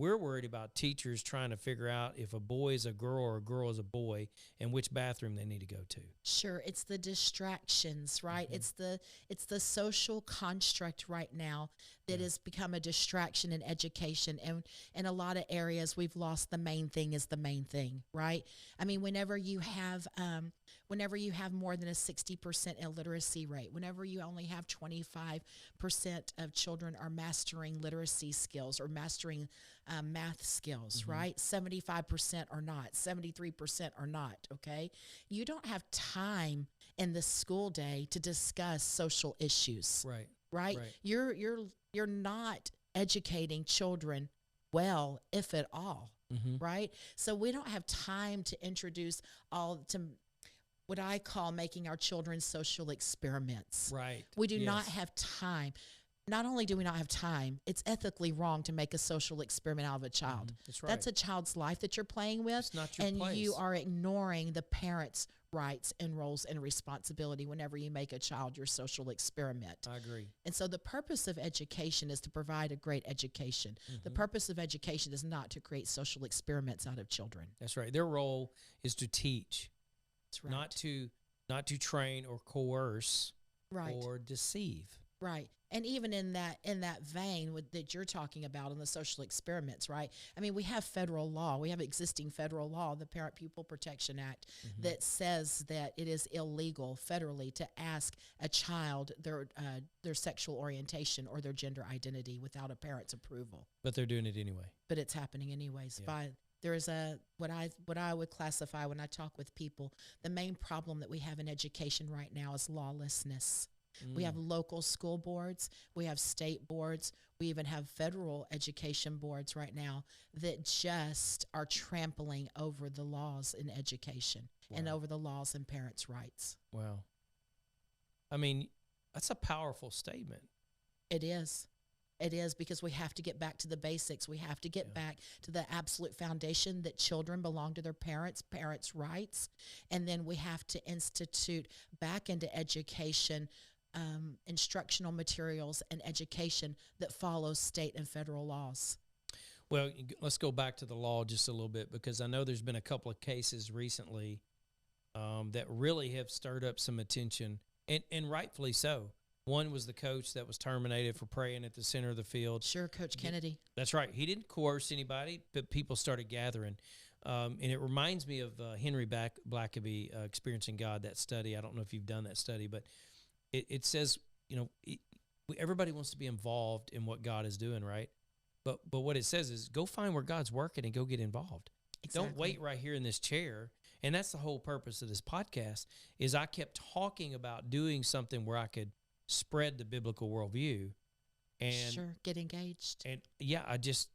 We're worried about teachers trying to figure out if a boy is a girl or a girl is a boy and which bathroom they need to go to. Sure, it's the distractions, right? It's the social construct right now that has become a distraction in education, and in a lot of areas we've lost the main thing is the main thing, right? I mean, whenever you have more than a 60% illiteracy rate, whenever you only have 25% of children are mastering literacy skills or mastering math skills, right? 75% are not, 73% are not, okay? You don't have time in the school day to discuss social issues. Right? You're not educating children well, if at all, right? So we don't have time to introduce all to what I call making our children social experiments. Right. We do not have time. Not only do we not have time, it's ethically wrong to make a social experiment out of a child. That's right. That's a child's life that you're playing with. It's not your and place. You are ignoring the parents' rights and roles and responsibility whenever you make a child your social experiment. I agree. And so the purpose of education is to provide a great education. The purpose of education is not to create social experiments out of children. That's right. Their role is to teach, That's right. not to train or coerce Right. or deceive. Right. And even in that vein that you're talking about in the social experiments, right? I mean, we have federal law. We have existing federal law, the Parent Pupil Protection Act, that says that it is illegal federally to ask a child their sexual orientation or their gender identity without a parent's approval. But they're doing it anyway. But it's happening anyways. Yeah. There is what I would classify when I talk with people, the main problem that we have in education right now is lawlessness. We have local school boards, we have state boards, we even have federal education boards right now that just are trampling over the laws in education and over the laws and parents' rights. Wow. I mean, that's a powerful statement. It is. It is, because we have to get back to the basics. We have to get back to the absolute foundation that children belong to their parents' rights. And then we have to institute back into education instructional materials and education that follows state and federal laws. Well, let's go back to the law just a little bit, because I know there's been a couple of cases recently that really have stirred up some attention, and rightfully so. One was the coach that was terminated for praying at the center of the field. Sure, Coach Kennedy. That's right. He didn't coerce anybody, but people started gathering. And it reminds me of Henry Blackaby, Experiencing God, that study. I don't know if you've done that study, but it says, everybody wants to be involved in what God is doing, right? But what it says is go find where God's working and go get involved. Exactly. Don't wait right here in this chair. And that's the whole purpose of this podcast, is I kept talking about doing something where I could spread the biblical worldview. And sure, get engaged. And yeah,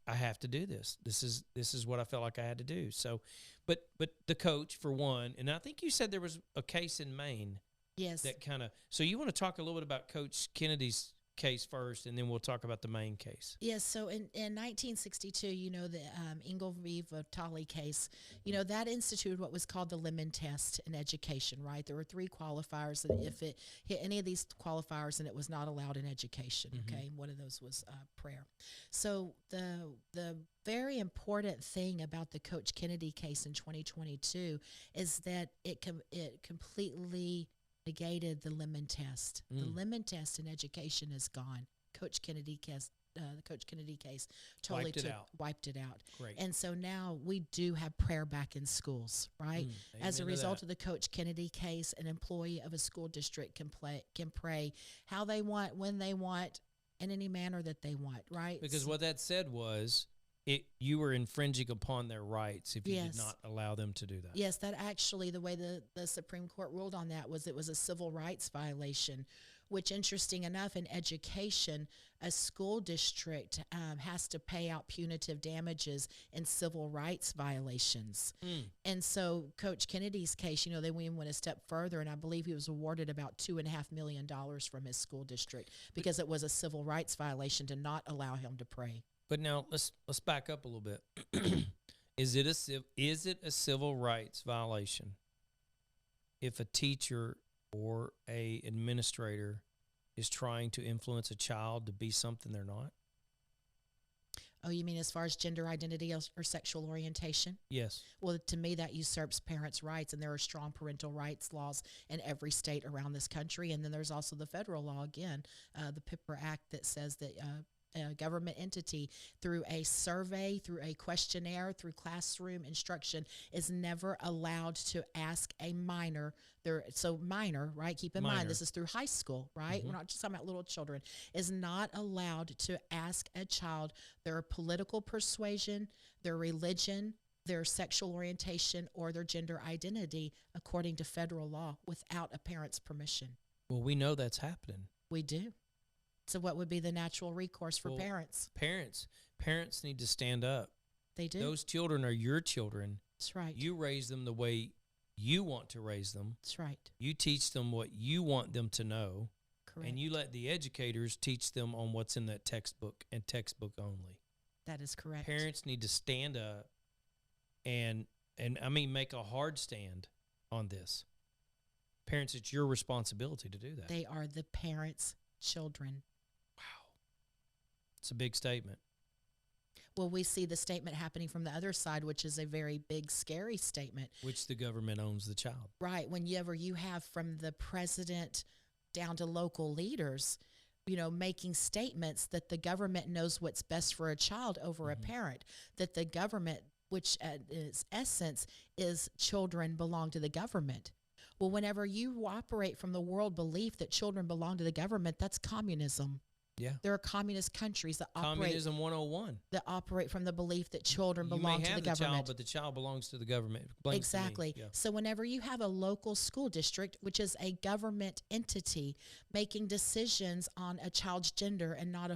I have to do this. This is what I felt like I had to do. So, but the coach, for one, and I think you said there was a case in Maine. Yes. That kind of. So you want to talk a little bit about Coach Kennedy's case first, and then we'll talk about the Maine case. Yes. So in 1962, the Engel v. Vitale case, that instituted what was called the Lemon Test in education, right? There were 3 qualifiers, and if it hit any of these qualifiers, then it was not allowed in education, okay? One of those was prayer. So the very important thing about the Coach Kennedy case in 2022 is that it completely negated the Lemon Test. The Lemon Test in education is gone. Coach Kennedy case, the Coach Kennedy case totally wiped it out. Great. And so now we do have prayer back in schools, right? As a result of the Coach Kennedy case, an employee of a school district can pray how they want, when they want, in any manner that they want, right? Because what that said was, you were infringing upon their rights if you did not allow them to do that. Yes, that actually, the way the Supreme Court ruled on that was it was a civil rights violation, which, interesting enough, in education, a school district has to pay out punitive damages in civil rights violations. And so Coach Kennedy's case, they went a step further, and I believe he was awarded about $2.5 million from his school district because it was a civil rights violation to not allow him to pray. But now let's back up a little bit. Is it a civil rights violation if a teacher or a administrator is trying to influence a child to be something they're not? Oh, you mean as far as gender identity or sexual orientation? Yes. Well, to me, that usurps parents' rights, and there are strong parental rights laws in every state around this country. And then there's also the federal law, again, the Piper Act, that says that a government entity, through a survey, through a questionnaire, through classroom instruction, is never allowed to ask a minor. So minor, right? Keep in mind, this is through high school, right? Mm-hmm. We're not just talking about little children. Is not allowed to ask a child their political persuasion, their religion, their sexual orientation, or their gender identity according to federal law without a parent's permission. Well, we know that's happening. We do. So what would be the natural recourse for parents? Parents need to stand up. They do. Those children are your children. That's right. You raise them the way you want to raise them. That's right. You teach them what you want them to know. Correct. And you let the educators teach them on what's in that textbook and textbook only. That is correct. Parents need to stand up and I mean make a hard stand on this. Parents, it's your responsibility to do that. They are the parents' children. Wow. It's a big statement. Well, we see the statement happening from the other side, which is a very big, scary statement. Which the government owns the child. Right. Whenever you have from the president down to local leaders, making statements that the government knows what's best for a child over a parent, that the government, which at its essence is children belong to the government. Well, whenever you operate from the world belief that children belong to the government, that's communism. Yeah. There are communist countries that Communism 101. operate from the belief that children You belong may to have the government. child, but the child belongs to the government. Belongs Exactly. To me. Yeah. So whenever you have a local school district, which is a government entity, making decisions on a child's gender and not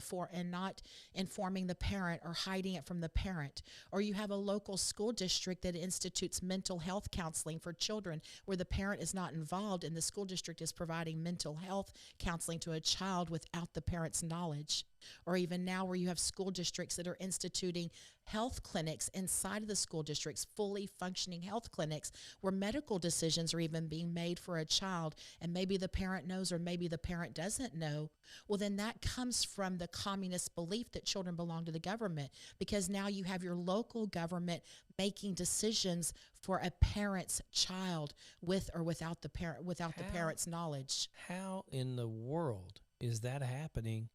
informing the parent or hiding it from the parent, or you have a local school district that institutes mental health counseling for children where the parent is not involved and the school district is providing mental health counseling to a child without the parent's knowledge, or even now where you have school districts that are instituting health clinics inside of the school districts, fully functioning health clinics where medical decisions are even being made for a child, and maybe the parent knows or maybe the parent doesn't know. Well, then that comes from the communist belief that children belong to the government, because now you have your local government making decisions for a parent's child with or without the parent's knowledge. How in the world is that happening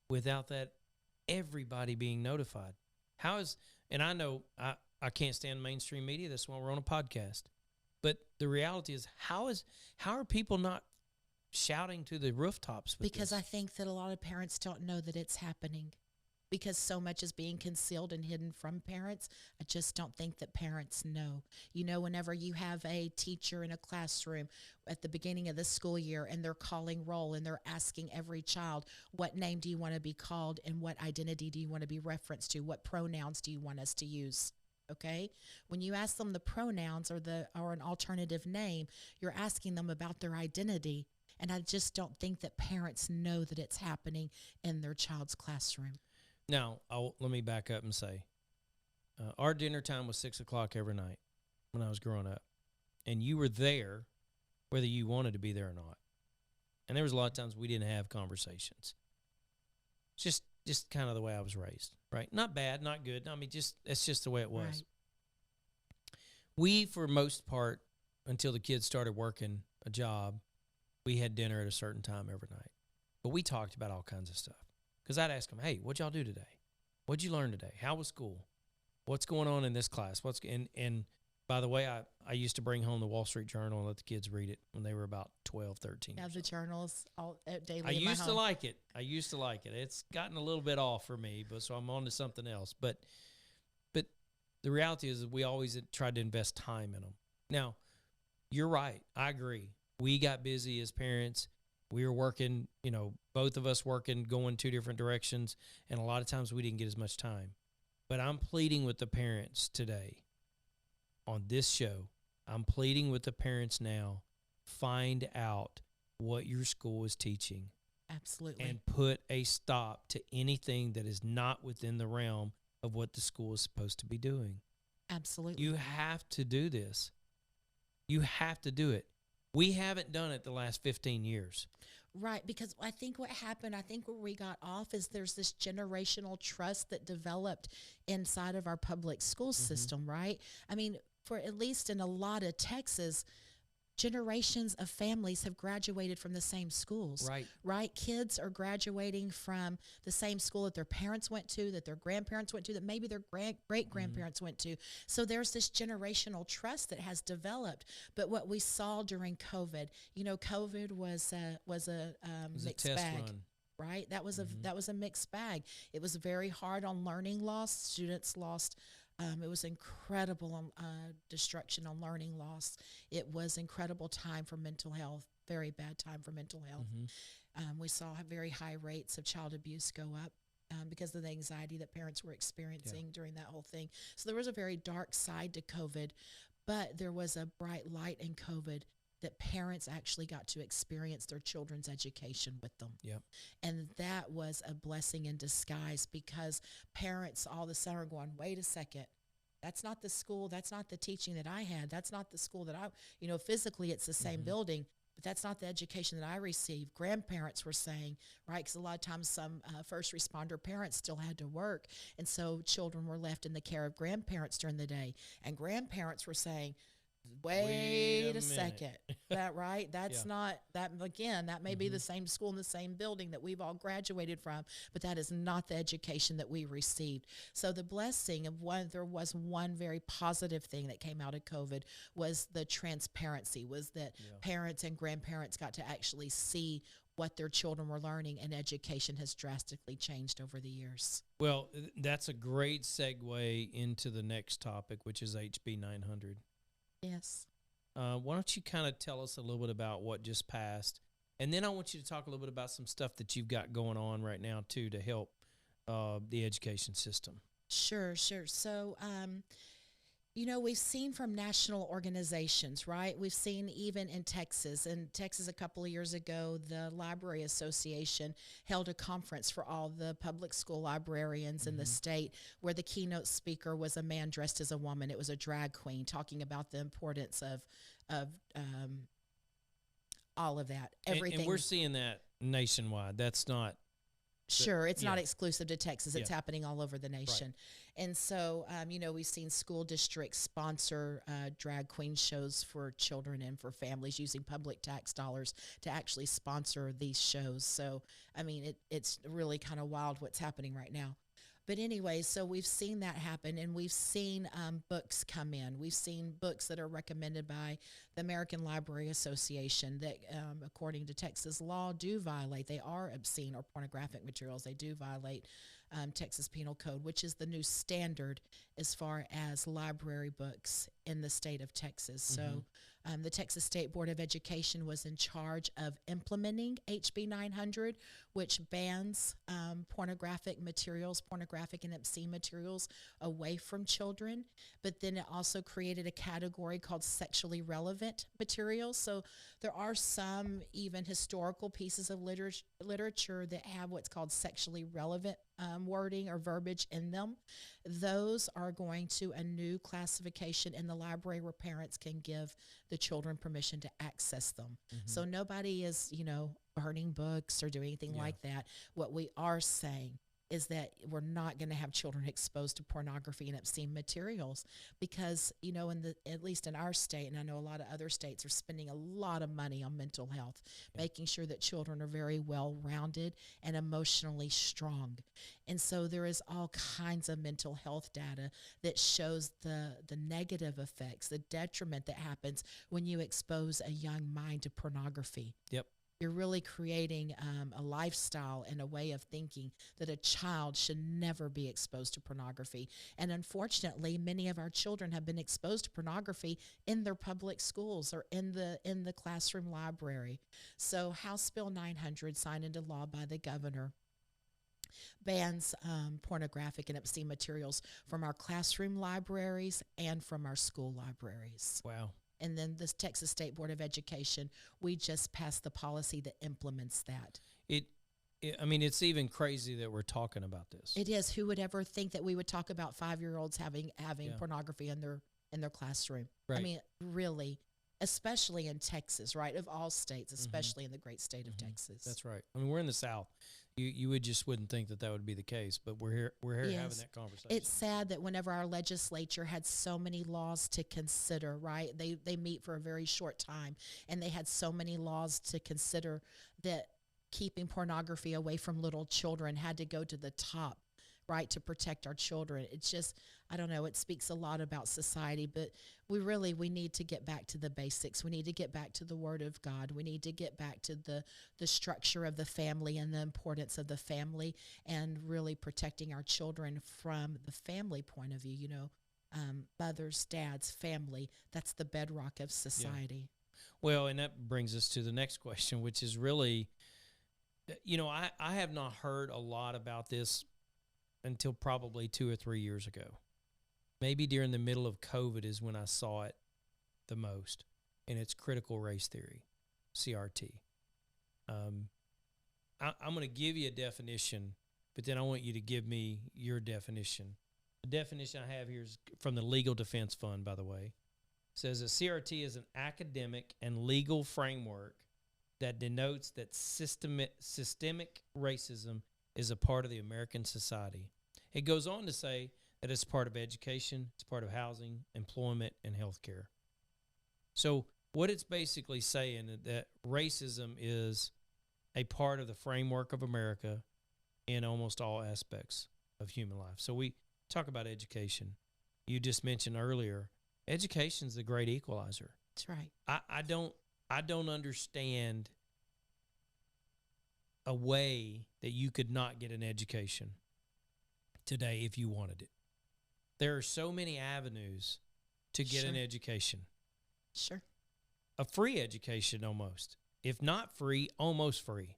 without that everybody being notified? And I know I can't stand mainstream media. That's why we're on a podcast. But the reality is, how are people not shouting to the rooftops with Because this? I think that a lot of parents don't know that it's happening. Because so much is being concealed and hidden from parents, I just don't think that parents know. Whenever you have a teacher in a classroom at the beginning of the school year and they're calling roll and they're asking every child, what name do you want to be called and what identity do you want to be referenced to? What pronouns do you want us to use? Okay? When you ask them the pronouns or an alternative name, you're asking them about their identity. And I just don't think that parents know that it's happening in their child's classroom. Now, let me back up and say, our dinner time was 6 o'clock every night when I was growing up. And you were there whether you wanted to be there or not. And there was a lot of times we didn't have conversations. Just kind of the way I was raised, right? Not bad, not good. I mean, that's just the way it was. Right. We, for most part, until the kids started working a job, we had dinner at a certain time every night. But we talked about all kinds of stuff. Because I'd ask them, hey, what'd y'all do today? What'd you learn today? How was school? What's going on in this class? And by the way, I used to bring home the Wall Street Journal and let the kids read it when they were about 12, 13. Have the journals all daily. I used to like it. It's gotten a little bit off for me, so I'm on to something else. But the reality is that we always tried to invest time in them. Now, you're right. I agree. We got busy as parents. We were working, both of us working, going two different directions, and a lot of times we didn't get as much time. But I'm pleading with the parents today on this show. I'm pleading with the parents now, find out what your school is teaching. Absolutely. And put a stop to anything that is not within the realm of what the school is supposed to be doing. Absolutely. You have to do this. You have to do it. We haven't done it the last 15 years. Right, because I think what happened, I think where we got off is there's this generational trust that developed inside of our public school system, right? I mean, for at least in a lot of Texas, generations of families have graduated from the same schools, Right. right? Kids are graduating from the same school that their parents went to, that their grandparents went to, that maybe their great grandparents went to. So there's this generational trust that has developed. But what we saw during COVID, COVID was a It was a mixed test bag. run. Right, that was a mixed bag. It was very hard on learning loss. Students lost. It was incredible on destruction on learning loss. It was incredible time for mental health. Very bad time for mental health. We saw very high rates of child abuse go up. Because of the anxiety that parents were experiencing during that whole thing. So there was a very dark side to COVID, but there was a bright light in COVID that parents actually got to experience their children's education with them. Yep. And that was a blessing in disguise because parents all of a sudden are going, wait a second, that's not the school, that's not the teaching that I had, that's not the school that physically it's the same building, but that's not the education that I received. Grandparents were saying, right, because a lot of times some first responder parents still had to work, and so children were left in the care of grandparents during the day, and grandparents were saying, wait a second, that right? That's not that again. That may be the same school in the same building that we've all graduated from, but that is not the education that we received. So the blessing of there was one very positive thing that came out of COVID was the transparency. Was that parents and grandparents got to actually see what their children were learning, and education has drastically changed over the years. Well, that's a great segue into the next topic, which is HB 900. Yes. Why don't you kind of tell us a little bit about what just passed, and then I want you to talk a little bit about some stuff that you've got going on right now too to help the education system. Sure. So, we've seen from national organizations, right? We've seen even in Texas. In Texas, a couple of years ago, the Library Association held a conference for all the public school librarians in the state, where the keynote speaker was a man dressed as a woman. It was a drag queen talking about the importance of all of that. Everything. And we're seeing that nationwide. That's not. Sure, it's not exclusive to Texas. It's happening all over the nation. Right. And so, we've seen school districts sponsor drag queen shows for children and for families using public tax dollars to actually sponsor these shows. So, it's really kind of wild what's happening right now. But anyway, so we've seen that happen, and we've seen books come in. We've seen books that are recommended by the American Library Association that, according to Texas law, they are obscene or pornographic materials. They do violate Texas Penal Code, which is the new standard as far as library books in the state of Texas. So the Texas State Board of Education was in charge of implementing HB 900, which bans pornographic and obscene materials away from children. But then it also created a category called sexually relevant materials. So there are some even historical pieces of literature that have what's called sexually relevant wording or verbiage in them. Those are going to a new classification in the library where parents can give the children permission to access them. So nobody is, burning books or doing anything like that. What we are saying is that we're not going to have children exposed to pornography and obscene materials because, at least in our state, and I know a lot of other states are spending a lot of money on mental health, making sure that children are very well-rounded and emotionally strong. And so there is all kinds of mental health data that shows the negative effects, the detriment that happens when you expose a young mind to pornography. Yep. You're really creating a lifestyle and a way of thinking that a child should never be exposed to pornography. And unfortunately, many of our children have been exposed to pornography in their public schools or in the classroom library. So House Bill 900, signed into law by the governor, bans pornographic and obscene materials from our classroom libraries and from our school libraries. Wow. And then the Texas State Board of Education, we just passed the policy that implements that. It's even crazy that we're talking about this. It is. Who would ever think that we would talk about 5-year-olds having pornography in their classroom? Right. Really. especially in Texas, right? Of all states, especially in the great state of Texas. That's right. I mean, we're in the South. You wouldn't think that would be the case, but we're here having that conversation. It's sad that whenever our legislature had so many laws to consider, right? They meet for a very short time, and they had so many laws to consider that keeping pornography away from little children had to go to the top, right, to protect our children. It's just, I don't know, it speaks a lot about society, but we need to get back to the basics. We need to get back to the Word of God. We need to get back to the structure of the family and the importance of the family, and really protecting our children from the family point of view. Mothers, dads, family, that's the bedrock of society. Yeah. Well, and that brings us to the next question, which is really, I have not heard a lot about this until probably 2 or 3 years ago. Maybe during the middle of COVID is when I saw it the most, and it's critical race theory, CRT. I'm going to give you a definition, but then I want you to give me your definition. The definition I have here is from the Legal Defense Fund, by the way. It says a CRT is an academic and legal framework that denotes that systemic racism is a part of the American society. It goes on to say that it's part of education, it's part of housing, employment, and healthcare. So what it's basically saying is that racism is a part of the framework of America in almost all aspects of human life. So we talk about education. You just mentioned earlier, education's the great equalizer. That's right. I don't understand a way that you could not get an education today if you wanted it. There are so many avenues to get an education. Sure. A free education almost. If not free, almost free.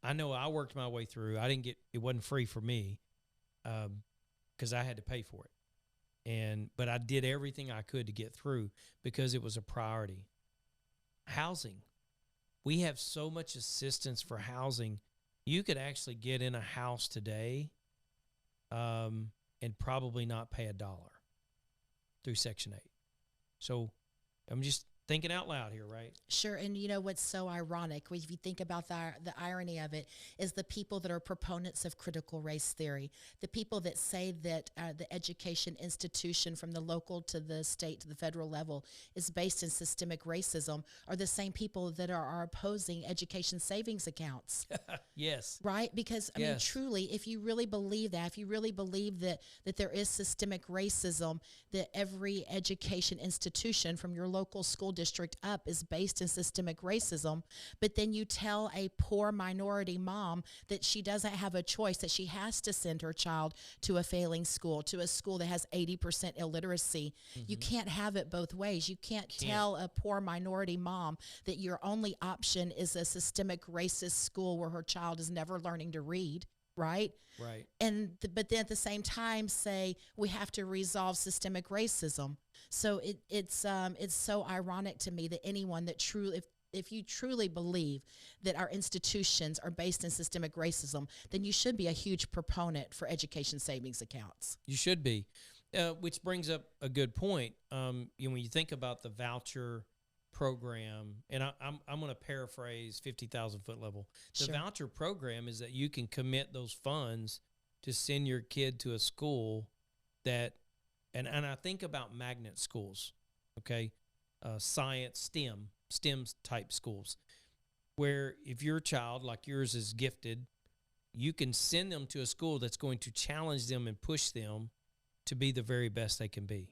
I know I worked my way through. It wasn't free for me because I had to pay for it. But I did everything I could to get through because it was a priority. Housing. We have so much assistance for housing. You could actually get in a house today and probably not pay $1 through Section 8. So I'm just thinking out loud here, right? Sure. And what's so ironic, if you think about the irony of it, is the people that are proponents of critical race theory, the people that say that the education institution from the local to the state to the federal level is based in systemic racism, are the same people that are opposing education savings accounts. Yes. Right? Because, I mean, truly, if you really believe that, if you really believe that there is systemic racism, that every education institution from your local school district up is based in systemic racism, but then you tell a poor minority mom that she doesn't have a choice, that she has to send her child to a failing school, to a school that has 80% illiteracy. You can't have it both ways. You can't tell a poor minority mom that your only option is a systemic racist school where her child is never learning to read. Right. But then at the same time say we have to resolve systemic racism. So it's so ironic to me that anyone that truly, if you truly believe that our institutions are based in systemic racism, then you should be a huge proponent for education savings accounts. You should be, which brings up a good point. When you think about the voucher program, and I'm going to paraphrase 50,000 foot level. The voucher program is that you can commit those funds to send your kid to a school that, and I think about magnet schools, okay, science, STEM type schools, where if your child like yours is gifted, you can send them to a school that's going to challenge them and push them to be the very best they can be.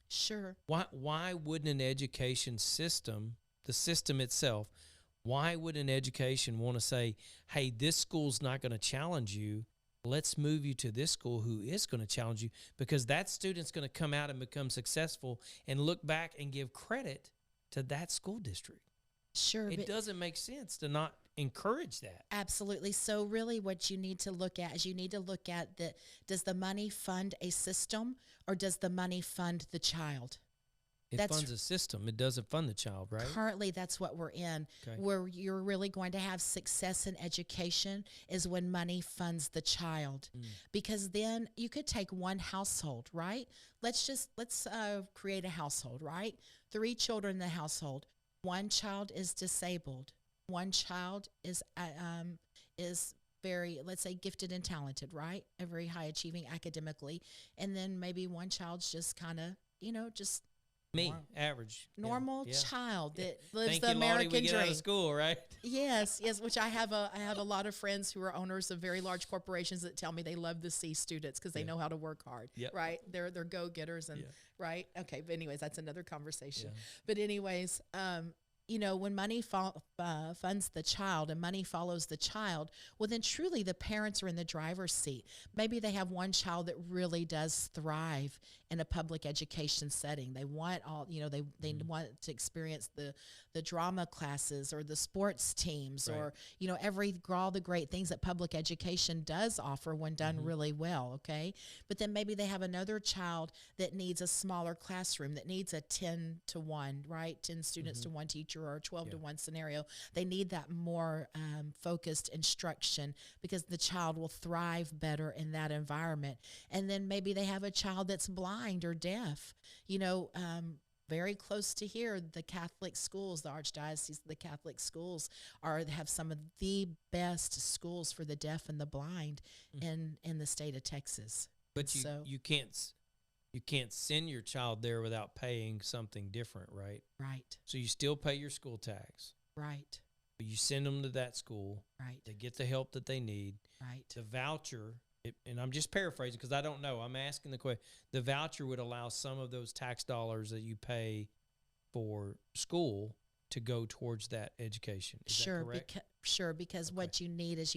Sure. Why wouldn't an education system, the system itself, why would an education want to say, hey, this school's not going to challenge you. Let's move you to this school who is going to challenge you, because that student's going to come out and become successful and look back and give credit to that school district. Sure. It doesn't make sense to not encourage that. Absolutely. So really what you need to look at is that does the money fund a system or does the money fund the child? It funds a system. It doesn't fund the child, right? Currently, that's what we're in. Okay. Where you're really going to have success in education is when money funds the child. Because then you could take one household, right? Let's create a household, right? 3 children in the household. One child is disabled. One child is very, let's say, gifted and talented, right? And very high achieving academically. And then maybe one child's just kind of, just Me, average. normal Yeah. child Yeah. that lives Thank the you, Lordy, American we get dream. out of school, right? Yes, which I have a lot of friends who are owners of very large corporations that tell me they love to see students because they know how to work hard. Yep. Right? They're go-getters and Yeah. right? Okay, but anyways, that's another conversation. Yeah. But anyways, when money funds the child and money follows the child, well, then truly the parents are in the driver's seat. Maybe they have one child that really does thrive in a public education setting. They want they want to experience the drama classes or the sports teams or, all the great things that public education does offer when done really well, okay? But then maybe they have another child that needs a smaller classroom, that needs a 10 to 1, right? 10 students to 1 teacher or a 12 to 1 scenario. They need that more focused instruction because the child will thrive better in that environment. And then maybe they have a child that's blind or deaf, very close to here, the Catholic schools, the Archdiocese, the Catholic schools have some of the best schools for the deaf and the blind in the state of Texas. But you can't send your child there without paying something different, right? Right. So you still pay your school tax. Right. But you send them to that school. Right. They get the help that they need. Right. The voucher, and I'm just paraphrasing because I don't know. I'm asking the question. The voucher would allow some of those tax dollars that you pay for school to go towards that education. Is that correct? Because Okay. what you need is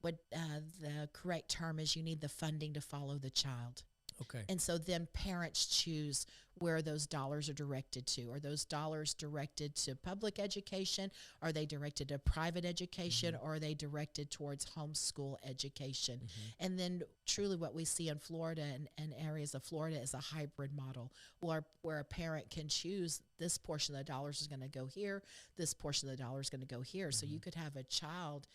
what the correct term is, you need the funding to follow the child. Okay. And so then parents choose where those dollars are directed to. Are those dollars directed to public education? Are they directed to private education? Or are they directed towards homeschool education? And then truly what we see in Florida and areas of Florida is a hybrid model where a parent can choose this portion of the dollars is going to go here, this portion of the dollars is going to go here. So you could have a child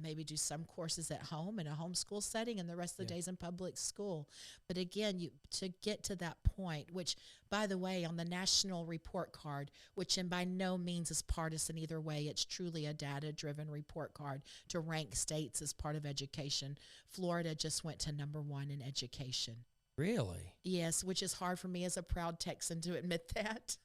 maybe do some courses at home in a homeschool setting and the rest of the days in public school. But again, to get to that point, which, by the way, on the national report card, which by no means is partisan either way, it's truly a data-driven report card to rank states as part of education. Florida just went to #1 in education. Really? Yes, which is hard for me as a proud Texan to admit that.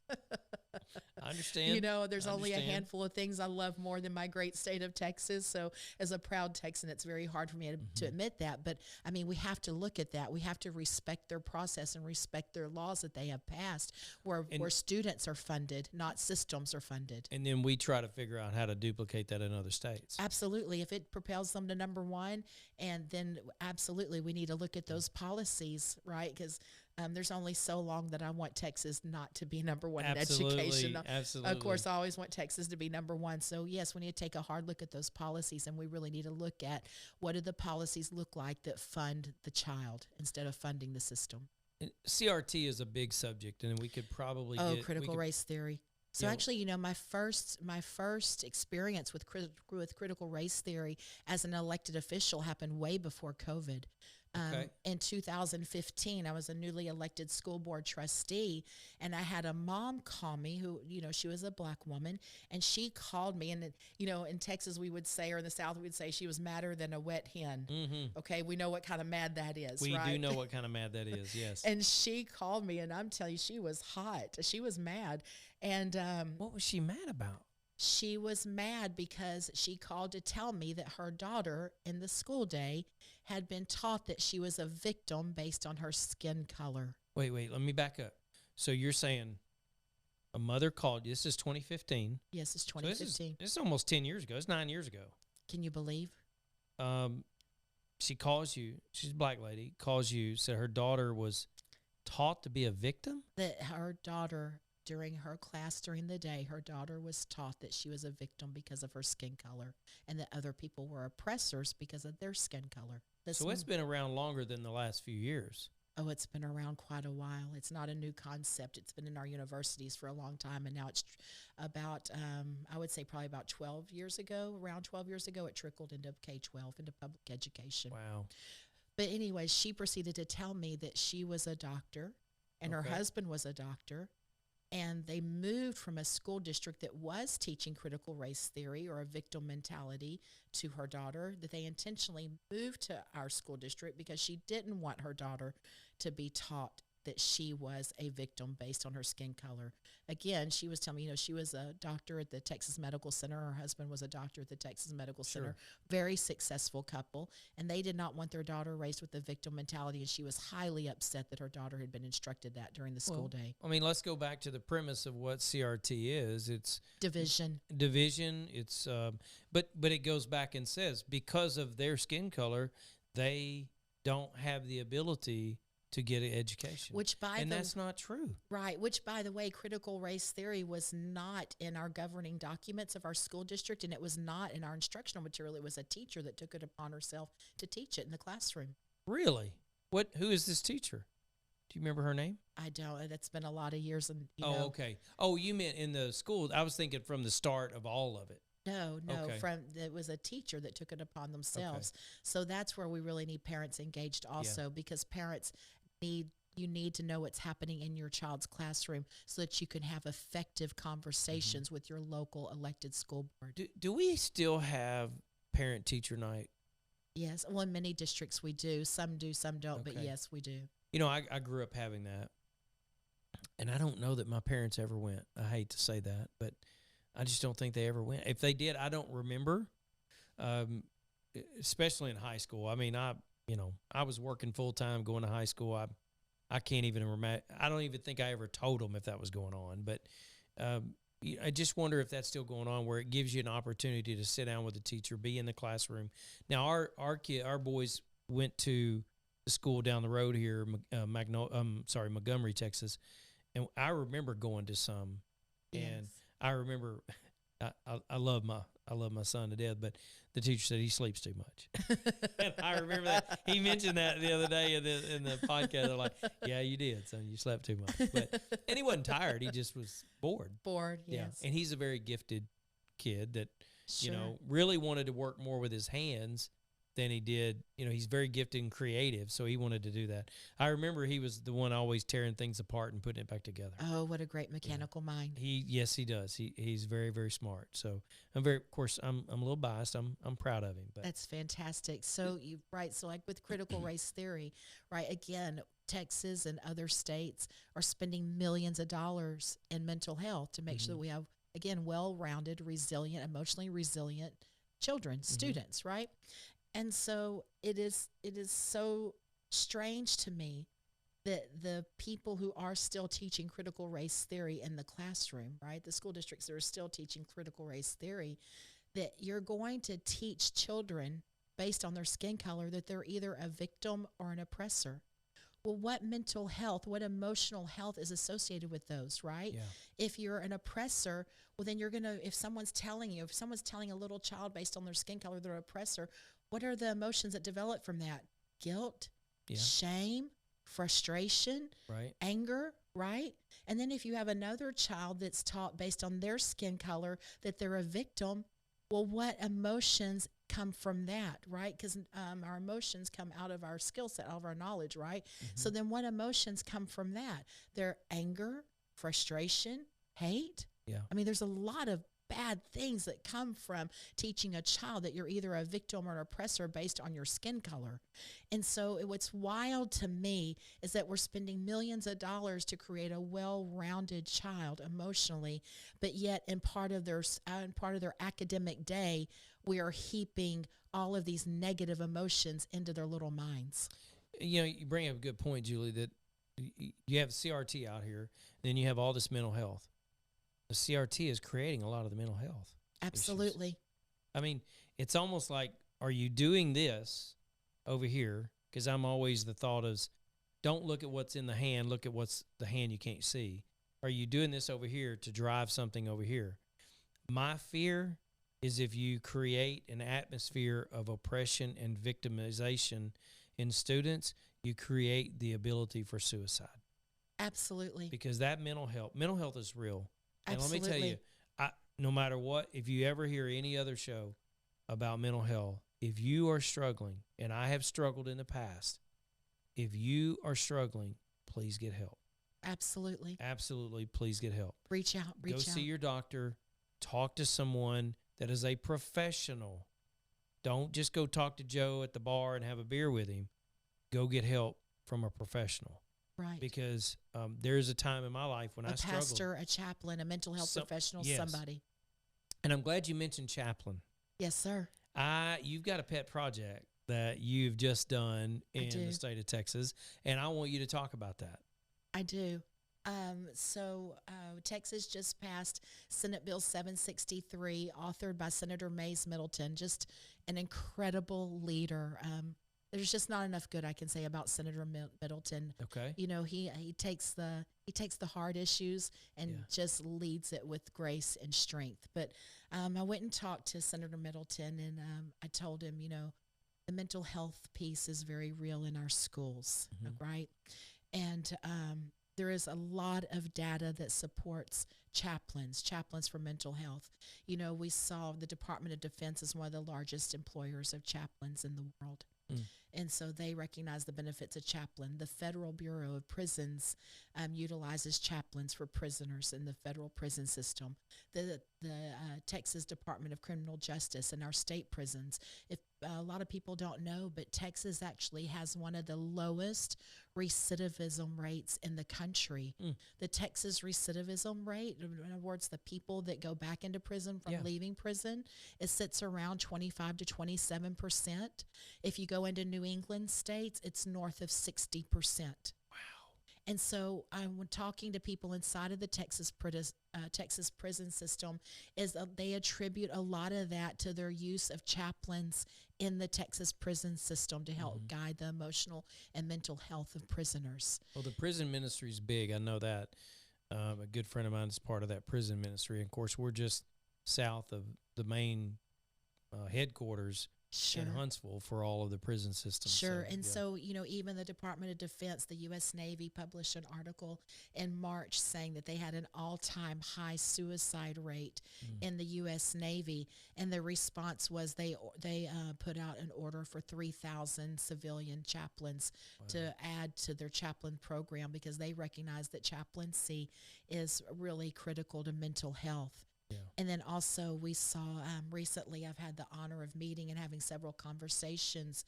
I understand. There's only a handful of things I love more than my great state of Texas. So as a proud Texan, it's very hard for me to admit that. But, we have to look at that. We have to respect their process and respect their laws that they have passed where students are funded, not systems are funded. And then we try to figure out how to duplicate that in other states. Absolutely. If it propels them to #1, and then absolutely we need to look at those policies, right? Because there's only so long that I want Texas not to be #1 in education. Absolutely. Of course, I always want Texas to be #1. So, yes, we need to take a hard look at those policies, and we really need to look at what do the policies look like that fund the child instead of funding the system. And CRT is a big subject, and we could probably critical race theory. So actually, my first experience with critical race theory as an elected official happened way before COVID. In 2015, I was a newly elected school board trustee, and I had a mom call me who, she was a black woman, and she called me, and, in Texas we would say, or in the South we would say she was madder than a wet hen. Okay, we know what kind of mad that is, We right? do know what kind of mad that is, yes. And she called me, and I'm telling you, she was hot. She was mad. And what was she mad about? She was mad because she called to tell me that her daughter in the school day had been taught that she was a victim based on her skin color. Wait, let me back up. So you're saying a mother called you. This is 2015. Yes, it's 2015. So this is almost 10 years ago. It's 9 years ago. Can you believe? She calls you. She's a black lady. Calls you. Said her daughter was taught to be a victim? That her daughter, during her class during the day, her daughter was taught that she was a victim because of her skin color and that other people were oppressors because of their skin color. So it's been around longer than the last few years. Oh, it's been around quite a while. It's not a new concept. It's been in our universities for a long time, and now it's about, I would say probably about 12 years ago, around 12 years ago, it trickled into K-12, into public education. Wow. But anyway, she proceeded to tell me that she was a doctor, and her husband was a doctor, and they moved from a school district that was teaching critical race theory or a victim mentality to her daughter, that they intentionally moved to our school district because she didn't want her daughter to be taught that she was a victim based on her skin color. Again, she was telling me, she was a doctor at the Texas Medical Center. Her husband was a doctor at the Texas Medical Center. Very successful couple. And they did not want their daughter raised with the victim mentality. And she was highly upset that her daughter had been instructed that during the school day. I mean, let's go back to the premise of what CRT is. It's division. It's, but it goes back and says, because of their skin color, they don't have the ability to get an education. That's not true. Right, which, by the way, critical race theory was not in our governing documents of our school district, and it was not in our instructional material. It was a teacher that took it upon herself to teach it in the classroom. Really? Who is this teacher? Do you remember her name? I don't. That's been a lot of years. And okay. Oh, you meant in the school. I was thinking from the start of all of it. No. Okay. It was a teacher that took it upon themselves. Okay. So that's where we really need parents engaged also, because parents need to know what's happening in your child's classroom so that you can have effective conversations with your local elected school board. Do we still have parent-teacher night? Yes. Well, in many districts we do. Some do, some don't, but yes, we do. I grew up having that, and I don't know that my parents ever went. I hate to say that, but I just don't think they ever went. If they did, I don't remember, especially in high school. I mean, I was working full-time going to high school. I can't even remember. I don't even think I ever told them if that was going on. But I just wonder if that's still going on, where it gives you an opportunity to sit down with the teacher, be in the classroom. Now, our boys went to the school down the road here, Montgomery, Texas, and I remember going to some. Yes. And I remember, I love my son to death, but the teacher said he sleeps too much. And I remember that. He mentioned that the other day in the podcast. They're like, yeah, you did, son. You slept too much. And he wasn't tired. He just was bored. Bored, yes. Yeah. And he's a very gifted kid that, Sure. Really wanted to work more with his hands than he did. He's very gifted and creative, so he wanted to do that. I remember he was the one always tearing things apart and putting it back together. Oh, what a great mechanical mind. Yes, he does. He's very, very smart. So I'm a little biased. I'm proud of him. But that's fantastic. So so like with critical race theory, right? Again, Texas and other states are spending millions of dollars in mental health to make sure that we have, again, well-rounded, resilient, emotionally resilient children, students, right? And so it is so strange to me that the people who are still teaching critical race theory in the classroom, right, the school districts that are still teaching critical race theory, that you're going to teach children based on their skin color that they're either a victim or an oppressor. Well, what mental health, what emotional health is associated with those, right? Yeah. If you're an oppressor, well, then if someone's telling a little child based on their skin color they're an oppressor, what are the emotions that develop from that? Guilt, shame, frustration, right, anger, right? And then if you have another child that's taught based on their skin color that they're a victim, well, what emotions come from that, right? Because our emotions come out of our skill set, out of our knowledge, right? So then what emotions come from that? They're anger, frustration, hate. Yeah. I mean, there's a lot of bad things that come from teaching a child that you're either a victim or an oppressor based on your skin color. And so what's wild to me is that we're spending millions of dollars to create a well-rounded child emotionally, but yet in part of their academic day, we are heaping all of these negative emotions into their little minds. You bring up a good point, Julie, that you have CRT out here, then you have all this mental health. The CRT is creating a lot of the mental health. Absolutely. issues. I mean, it's almost like, are you doing this over here? Because I'm always the thought is, don't look at what's in the hand, look at what's the hand you can't see. Are you doing this over here to drive something over here? My fear is if you create an atmosphere of oppression and victimization in students, you create the ability for suicide. Absolutely. Because that mental health is real. And Absolutely. let me tell you, no matter what, if you ever hear any other show about mental health, if you are struggling, and I have struggled in the past, if you are struggling, please get help. Absolutely. absolutely, please get help. Reach out. Go Reach out. see your doctor. Talk to someone that is a professional. Don't just go talk to Joe at the bar and have a beer with him. Go get help from a professional. Right. Because there's a time in my life when A I struggled. pastor, a chaplain, a mental health professional, yes. somebody. And I'm glad you mentioned chaplain. Yes, sir. You've got a pet project that you've just done in the state of Texas, and I want you to talk about that. I do. Texas just passed Senate Bill 763, authored by Senator Mays Middleton, just an incredible leader. There's just not enough good I can say about Senator Middleton. Okay. You know, he takes the hard issues and just leads it with grace and strength. But I went and talked to Senator Middleton, and I told him, the mental health piece is very real in our schools, right? And there is a lot of data that supports chaplains for mental health. We saw the Department of Defense is one of the largest employers of chaplains in the world. And so they recognize the benefits of chaplain. The Federal Bureau of Prisons utilizes chaplains for prisoners in the federal prison system. The Texas Department of Criminal Justice and our state prisons. If a lot of people don't know, but Texas actually has one of the lowest recidivism rates in the country. The Texas recidivism rate, in other words, the people that go back into prison from leaving prison, it sits around 25 to 27%. If you go into New England states, it's north of 60%. Wow. And so when talking to people inside of the Texas prison system, they attribute a lot of that to their use of chaplains in the Texas prison system to help guide the emotional and mental health of prisoners. Well, the prison ministry is big. I know that. A good friend of mine is part of that prison ministry. And, of course, we're just south of the main headquarters in Huntsville for all of the prison systems. Sure. So, even the Department of Defense, the U.S. Navy published an article in March saying that they had an all-time high suicide rate in the U.S. Navy. And the response was they put out an order for 3,000 civilian chaplains to add to their chaplain program because they recognize that chaplaincy is really critical to mental health. Yeah. And then also we saw recently I've had the honor of meeting and having several conversations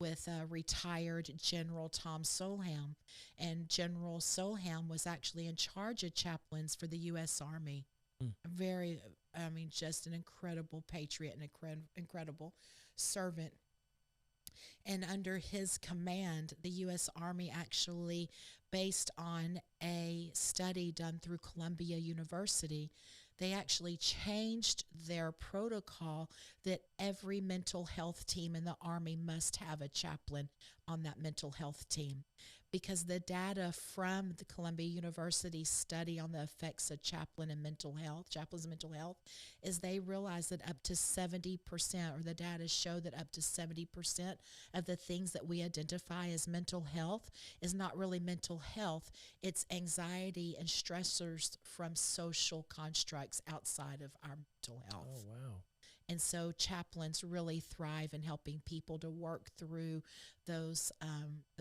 with retired General Tom Solham. And General Solham was actually in charge of chaplains for the U.S. Army. Just an incredible patriot and incredible servant. And under his command, the U.S. Army actually, based on a study done through Columbia University, they actually changed their protocol that every mental health team in the Army must have a chaplain on that mental health team. Because the data from the Columbia University study on the effects of chaplains and mental health, is they realize that up to 70%, or the data show that up to 70% of the things that we identify as mental health is not really mental health. It's anxiety and stressors from social constructs outside of our mental health. Oh, wow. And so chaplains really thrive in helping people to work through those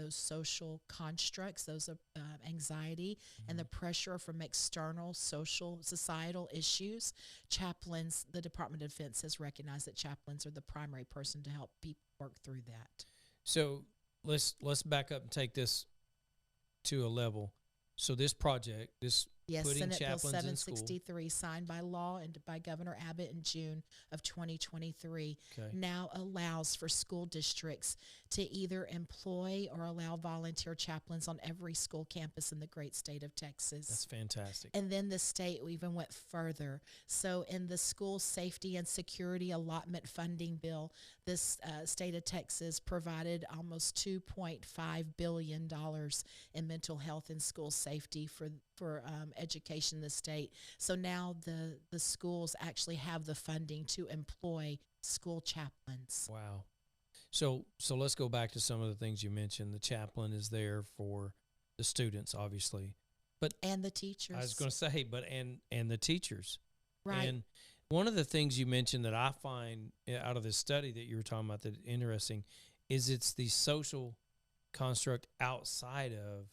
social constructs, those anxiety and the pressure from external societal issues. Chaplains, the Department of Defense has recognized that chaplains are the primary person to help people work through that. So let's back up and take this to a level. So this project, putting Senate Bill chaplains in school, 763, signed by law and by Governor Abbott in June of 2023, now allows for school districts to either employ or allow volunteer chaplains on every school campus in the great state of Texas. That's fantastic. And then the state even went further. So in the school safety and security allotment funding bill, this state of Texas provided almost $2.5 billion in mental health and school safety for education in the state. So now the schools actually have the funding to employ school chaplains. Wow. So let's go back to some of the things you mentioned. The chaplain is there for the students, obviously, and the teachers. I was going to say, and the teachers. Right. And one of the things you mentioned that I find out of this study that you were talking about that interesting is it's the social construct outside of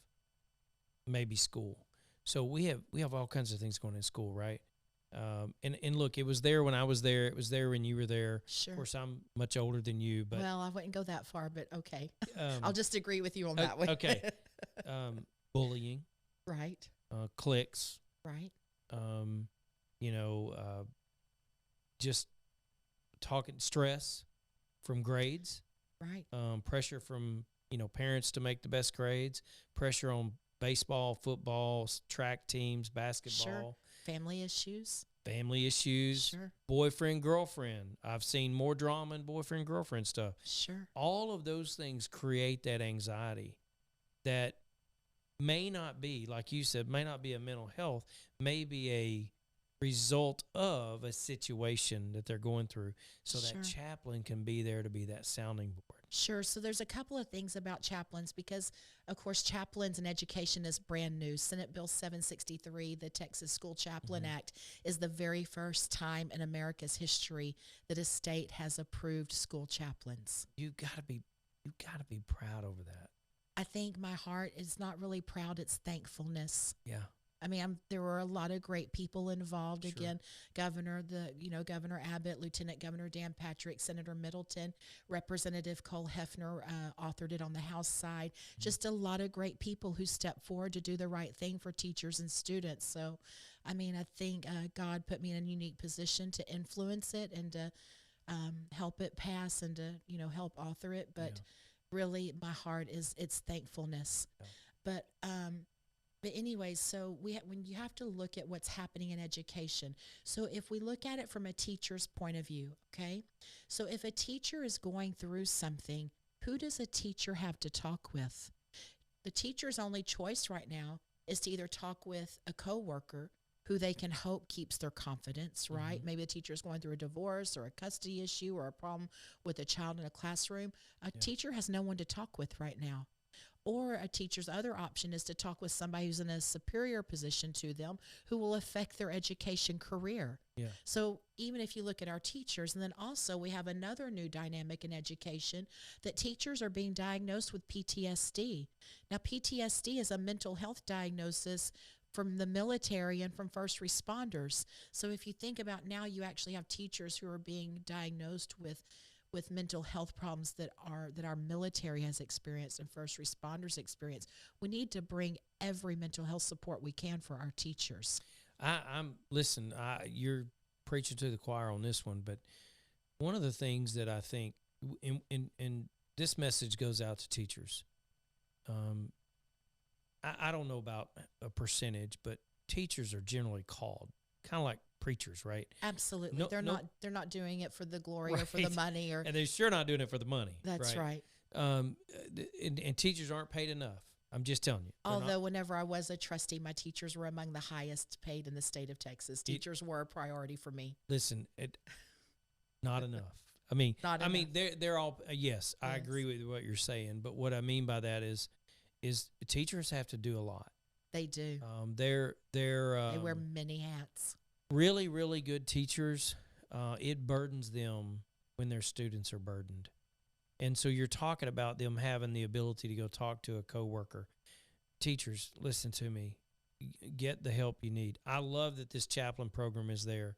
maybe school. So we have all kinds of things going in school, right? And look, it was there when I was there. It was there when you were there. Sure. Of course, I'm much older than you, but Well, I wouldn't go that far, but okay. um, I'll just agree with you on that one. okay. Bullying, Right. cliques, Right. um, just talking stress from grades, Right. pressure from parents to make the best grades, pressure on baseball, football, track teams, basketball, Sure. Family issues. family issues, Sure. boyfriend, girlfriend. I've seen more drama in boyfriend, girlfriend stuff. Sure. All of those things create that anxiety that may not be, like you said, may not be a mental health, may be a result of a situation that they're going through. So Sure. that chaplain can be there to be that sounding board. Sure. So there's a couple of things about chaplains because, of course, chaplains in education is brand new. Senate Bill 763, the Texas School Chaplain Act, is the very first time in America's history that a state has approved school chaplains. You gotta be proud over that. I think my heart is not really proud, it's thankfulness. Yeah. I mean, there were a lot of great people involved. Sure. Again, Governor Abbott, Lieutenant Governor Dan Patrick, Senator Middleton, Representative Cole Hefner authored it on the House side. Just a lot of great people who stepped forward to do the right thing for teachers and students. So, I mean, I think God put me in a unique position to influence it and to help it pass and to help author it. But really, my heart it's thankfulness. Yeah. But anyways, so when you have to look at what's happening in education. So if we look at it from a teacher's point of view, okay? So if a teacher is going through something, who does a teacher have to talk with? The teacher's only choice right now is to either talk with a coworker who they can hope keeps their confidence, right? Maybe a teacher's going through a divorce or a custody issue or a problem with a child in a classroom. A teacher has no one to talk with right now. Or a teacher's other option is to talk with somebody who's in a superior position to them who will affect their education career. Yeah. So even if you look at our teachers, and then also we have another new dynamic in education that teachers are being diagnosed with PTSD. Now, PTSD is a mental health diagnosis from the military and from first responders. So if you think about now, you actually have teachers who are being diagnosed with mental health problems that our military has experienced and first responders experience. We need to bring every mental health support we can for our teachers. You're preaching to the choir on this one, but one of the things that I think, and this message goes out to teachers. I don't know about a percentage, but teachers are generally called kind of like preachers, right? Absolutely. They're not doing it for the glory or for the money, or and they're sure not doing it for the money. That's right. And teachers aren't paid enough. I'm just telling you. Although whenever I was a trustee, my teachers were among the highest paid in the state of Texas. Teachers were a priority for me. Listen, not enough. I mean, they're all yes, I agree with what you're saying, but what I mean by that is teachers have to do a lot. They do. They wear many hats. Really, really good teachers, it burdens them when their students are burdened. And so you're talking about them having the ability to go talk to a coworker. Teachers, listen to me. Get the help you need. I love that this chaplain program is there.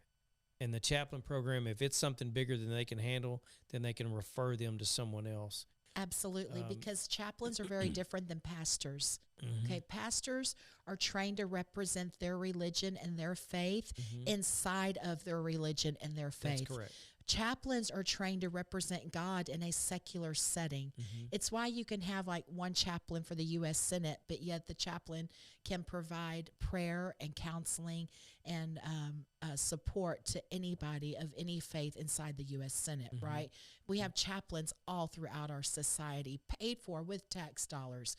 And the chaplain program, if it's something bigger than they can handle, then they can refer them to someone else. Absolutely, because chaplains are very different than pastors. Okay, pastors are trained to represent their religion and their faith inside of their religion and their faith. That's correct. Chaplains are trained to represent God in a secular setting. It's why you can have like one chaplain for the U.S. Senate, but yet the chaplain can provide prayer and counseling and support to anybody of any faith inside the U.S. Senate, right? We have chaplains all throughout our society, paid for with tax dollars.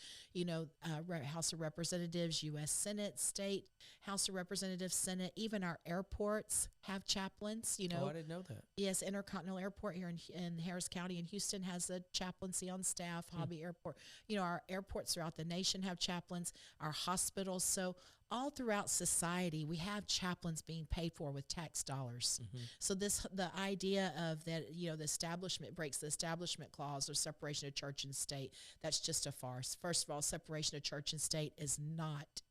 House of Representatives, U.S. Senate, state, House of Representatives, Senate, even our airports have chaplains. Oh, I didn't know that. Yes, Intercontinental Airport here in Harris County in Houston has a chaplaincy on staff. Hobby Airport. Our airports throughout the nation have chaplains. Our hospitals. So all throughout society, we have chaplains being paid for with tax dollars. So the idea of that, the establishment breaks the establishment clause or separation of church and state, that's just a farce. First of all, separation of church and state is not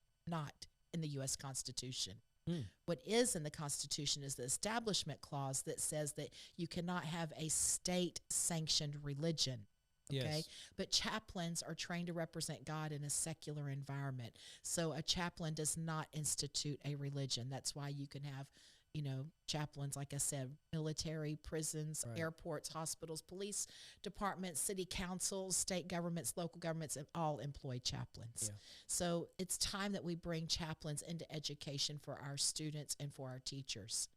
in the U.S. Constitution. What is in the Constitution is the establishment clause that says that you cannot have a state-sanctioned religion. Okay. Yes. But chaplains are trained to represent God in a secular environment. So a chaplain does not institute a religion. That's why you can have, chaplains, like I said, military, prisons, Right. airports, hospitals, police departments, city councils, state governments, local governments, and all employ chaplains. Yeah. So it's time that we bring chaplains into education for our students and for our teachers.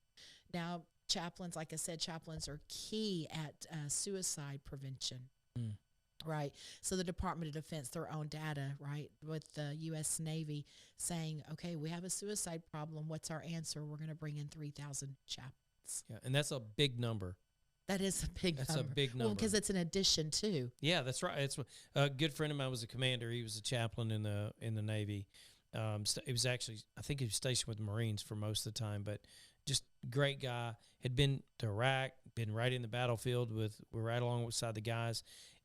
Now, chaplains, like I said, chaplains are key at suicide prevention. Right. So the Department of Defense, their own data, right, with the U.S. Navy saying, okay, we have a suicide problem. What's our answer? We're going to bring in 3,000 chaplains. Yeah, and that's a big number. That is a big number. That's a big Well, number. because it's an addition, too. Yeah, that's right. It's a good friend of mine was a commander. He was a chaplain in the Navy. He was actually, I think he was stationed with the Marines for most of the time, but just great guy. Had been to Iraq, been right in the battlefield we're right alongside the guys.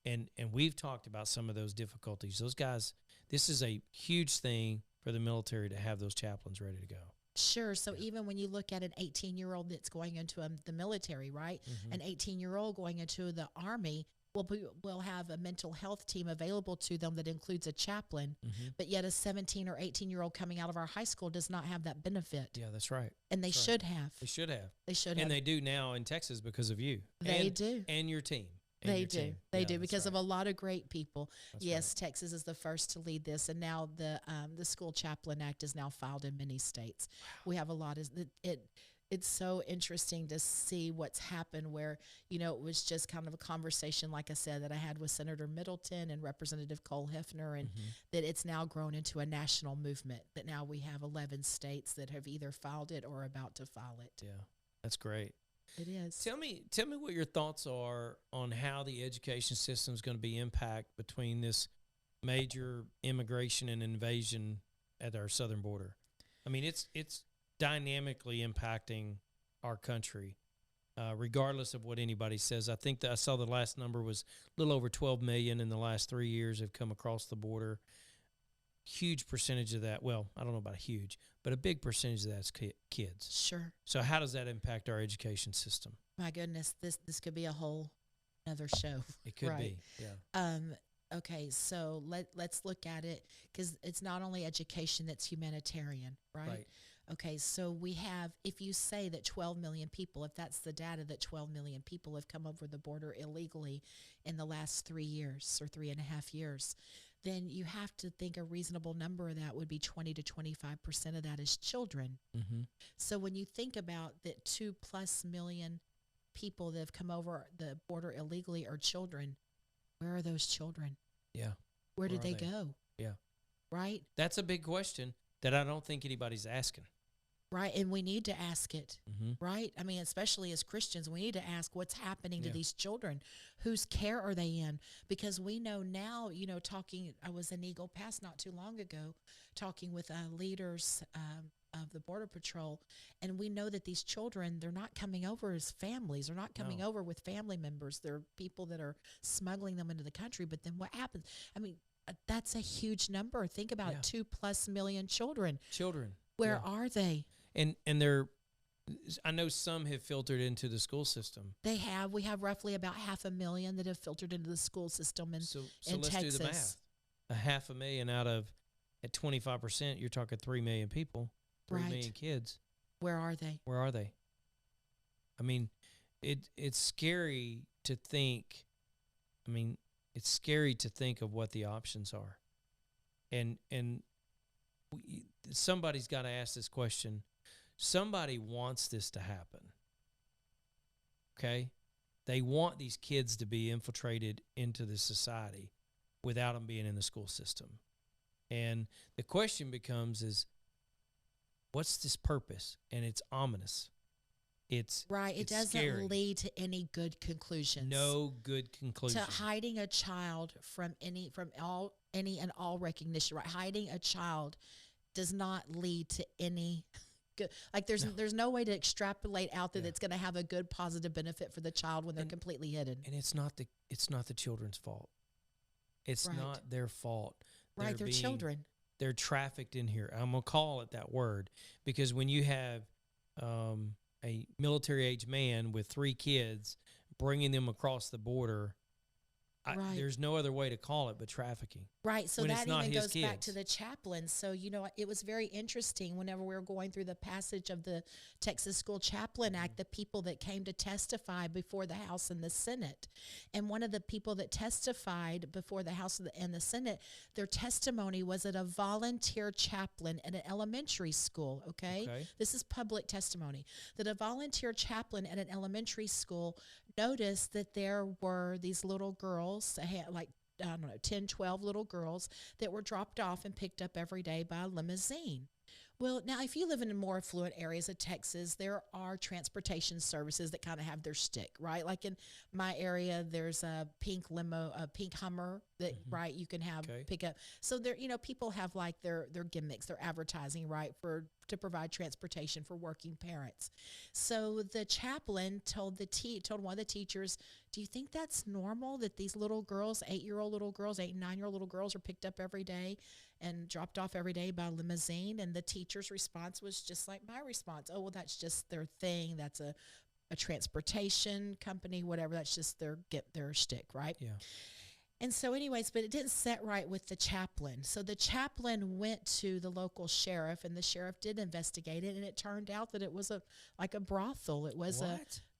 And we've talked about some of those difficulties. Those guys, this is a huge thing for the military to have those chaplains ready to go. Sure. So even when you look at an 18-year-old that's going into the military, right, an 18-year-old going into the Army, we'll have a mental health team available to them that includes a chaplain, but yet a 17 or 18-year-old coming out of our high school does not have that benefit. Yeah, that's right. And they should have. They should have. They should have. And they do now in Texas because of you. They do. And your team. They do. They Yeah, do that's because of right. a lot of great people. That's Yes, Texas is the first to lead this, and now the School Chaplain Act is now filed in many states. We have a lot of it's so interesting to see what's happened where, it was just kind of a conversation, like I said, that I had with Senator Middleton and Representative Cole Hefner, and that it's now grown into a national movement, that now we have 11 states that have either filed it or about to file it. Yeah, that's great. It is. Tell me what your thoughts are on how the education system is going to be impacted between this major immigration and invasion at our southern border. I mean, it's dynamically impacting our country, regardless of what anybody says. I think that I saw the last number was a little over 12 million in the last 3 years have come across the border. Huge percentage of that, well, I don't know about huge, but a big percentage of that's kids. Sure. So how does that impact our education system? My goodness, this could be a whole other show. It could right? be, yeah. Okay, so let's look at it, because it's not only education that's humanitarian, right? Okay, so we have, if you say that 12 million people, if that's the data, that 12 million people have come over the border illegally in the last 3 years or 3.5 years, then you have to think a reasonable number of that would be 20 to 25% of that is children. So when you think about that 2+ million people that have come over the border illegally are children, where are those children? Yeah. Where did they are they? go? Yeah. Right? That's a big question that I don't think anybody's asking. Right, and we need to ask it, right? I mean, especially as Christians, we need to ask what's happening to these children. Whose care are they in? Because we know now, I was in Eagle Pass not too long ago, talking with leaders of the Border Patrol, and we know that these children, they're not coming over as families. They're not coming over with family members. They're people that are smuggling them into the country. But then what happens? I mean, that's a huge number. Think about 2+ million children. Where are they? And they're, I know some have filtered into the school system. They have. We have roughly about 500,000 that have filtered into the school system in So in let's Texas. do the math. 500,000 out of, at 25%, you're talking 3 million people, 3 Right. million kids. Where are they? Where are they? I mean, it's scary to think. I mean, it's scary to think of what the options are, and somebody's got to ask this question. Somebody wants this to happen. Okay, they want these kids to be infiltrated into the society without them being in the school system, and the question becomes: what's this purpose? And it's ominous. It's right. It it's doesn't scary. lead to any good conclusions. No good conclusion. To hiding a child from any and all recognition. Right, hiding a child does not lead to any good. Like there's no way to extrapolate out that it's going to have a good positive benefit for the child when they're completely hidden. And it's not the children's fault. It's Right. not their fault. Right, they're children. They're trafficked in here. I'm gonna call it that word because when you have a military-age man with 3 kids, bringing them across the border, Right. there's no other way to call it but trafficking. Right. So when it's that not even his goes back to kids. the chaplain. So, it was very interesting whenever we were going through the passage of the Texas School Chaplain Act, the people that came to testify before the House and the Senate. And one of the people that testified before the House and the Senate, their testimony was that a volunteer chaplain at an elementary school, okay? This is public testimony, that a volunteer chaplain at an elementary school noticed that there were these little girls, like I don't know, 10, 12 little girls that were dropped off and picked up every day by a limousine. Well, now, if you live in more affluent areas of Texas, there are transportation services that kind of have their stick, right? Like in my area, there's a pink limo, a pink Hummer that, right, you can have pick up. So there, people have like their gimmicks, their advertising, right, to provide transportation for working parents. So the chaplain told one of the teachers, "Do you think that's normal that these little girls, 8-year-old little girls, 8 and 9-year-old little girls, are picked up every day and dropped off every day by a limousine?" And the teacher's response was just like my response. "Oh, well, that's just their thing. That's a transportation company, whatever. That's just their shtick, right?" Yeah. And so anyways, but it didn't set right with the chaplain. So the chaplain went to the local sheriff, and the sheriff did investigate it, and it turned out that it was like a brothel. It was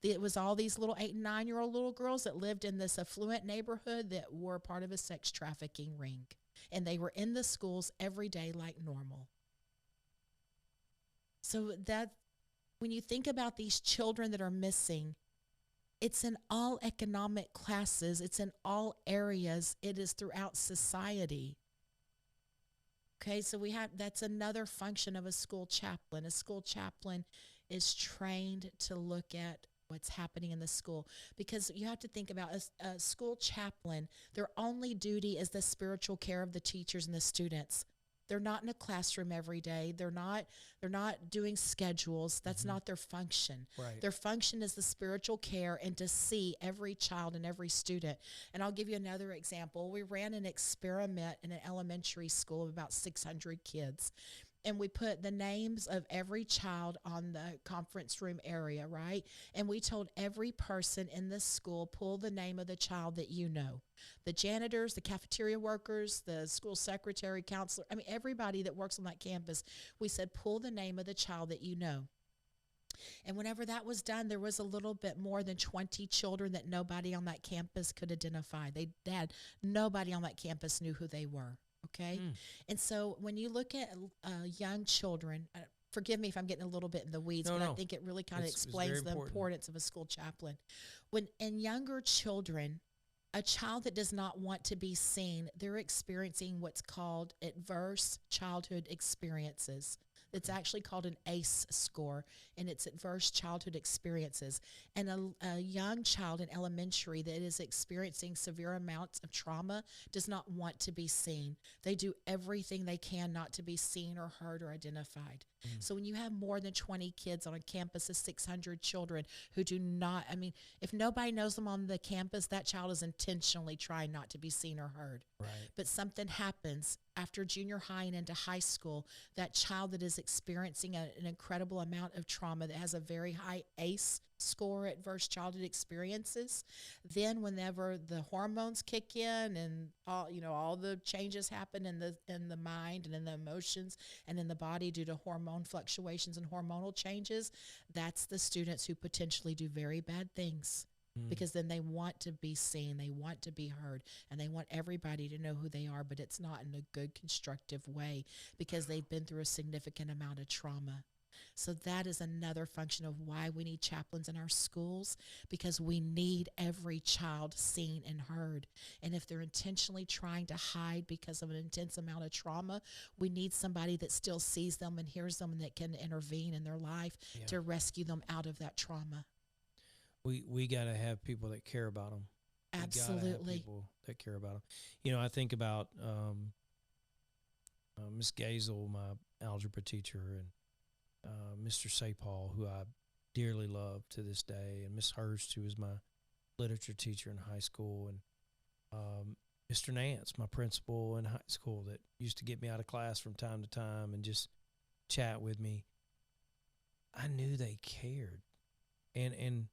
it was all these little 8 and 9-year-old little girls that lived in this affluent neighborhood that were part of a sex trafficking ring. And they were in the schools every day like normal. So that when you think about these children that are missing, it's in all economic classes. It's in all areas. It is throughout society. Okay, so that's another function of a school chaplain. A school chaplain is trained to look at what's happening in the school, because you have to think about a school chaplain, their only duty is the spiritual care of the teachers and the students. They're not in a classroom every day. They're not doing schedules. That's not their function. Right. Their function is the spiritual care and to see every child and every student. And I'll give you another example. We ran an experiment in an elementary school of about 600 kids. And we put the names of every child on the conference room area, right? And we told every person in the school, pull the name of the child that you know. The janitors, the cafeteria workers, the school secretary, counselor, everybody that works on that campus, we said, pull the name of the child that you know. And whenever that was done, there was a little bit more than 20 children that nobody on that campus could identify. Nobody on that campus knew who they were. Okay. And so when you look at young children, forgive me if I'm getting a little bit in the weeds, I think it really kind of explains the importance of a school chaplain. When in younger children, a child that does not want to be seen, they're experiencing what's called adverse childhood experiences. It's actually called an ACE score, and it's adverse childhood experiences. And a young child in elementary that is experiencing severe amounts of trauma does not want to be seen. They do everything they can not to be seen or heard or identified. So when you have more than 20 kids on a campus of 600 children who do not, if nobody knows them on the campus, that child is intentionally trying not to be seen or heard. Right. But something happens after junior high and into high school, that child that is experiencing an incredible amount of trauma, that has a very high ACE score, adverse childhood experiences, then whenever the hormones kick in and all the changes happen in the mind and in the emotions and in the body due to hormone fluctuations and hormonal changes, that's the students who potentially do very bad things. Because then they want to be seen, they want to be heard, and they want everybody to know who they are, but it's not in a good, constructive way because they've been through a significant amount of trauma. So that is another function of why we need chaplains in our schools, because we need every child seen and heard. And if they're intentionally trying to hide because of an intense amount of trauma, we need somebody that still sees them and hears them and that can intervene in their life to rescue them out of that trauma. We got to have people that care about them. Absolutely. People that care about them. I think about Miss Gazel, my algebra teacher, and Mr. Sapal, who I dearly love to this day, and Miss Hurst, who was my literature teacher in high school, and Mr. Nance, my principal in high school, that used to get me out of class from time to time and just chat with me. I knew they cared, and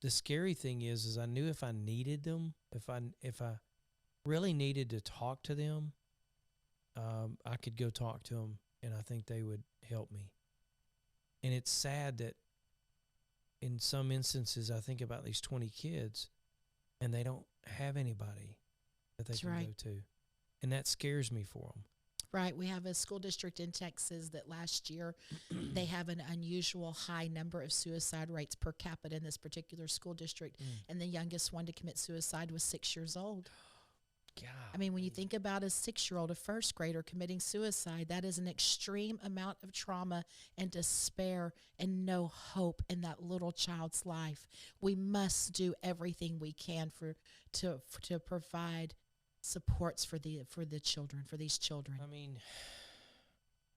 the scary thing is I knew if I needed them, if I really needed to talk to them, I could go talk to them, and I think they would help me. And it's sad that in some instances I think about these 20 kids, and they don't have anybody that they can go to, and that scares me for them. Right. We have a school district in Texas that last year they have an unusual high number of suicide rates per capita in this particular school district. And the youngest one to commit suicide was 6 years old. God. I mean, when you think about a 6-year-old, a first grader committing suicide, that is an extreme amount of trauma and despair and no hope in that little child's life. We must do everything we can to provide supports for the children, for these children. I mean,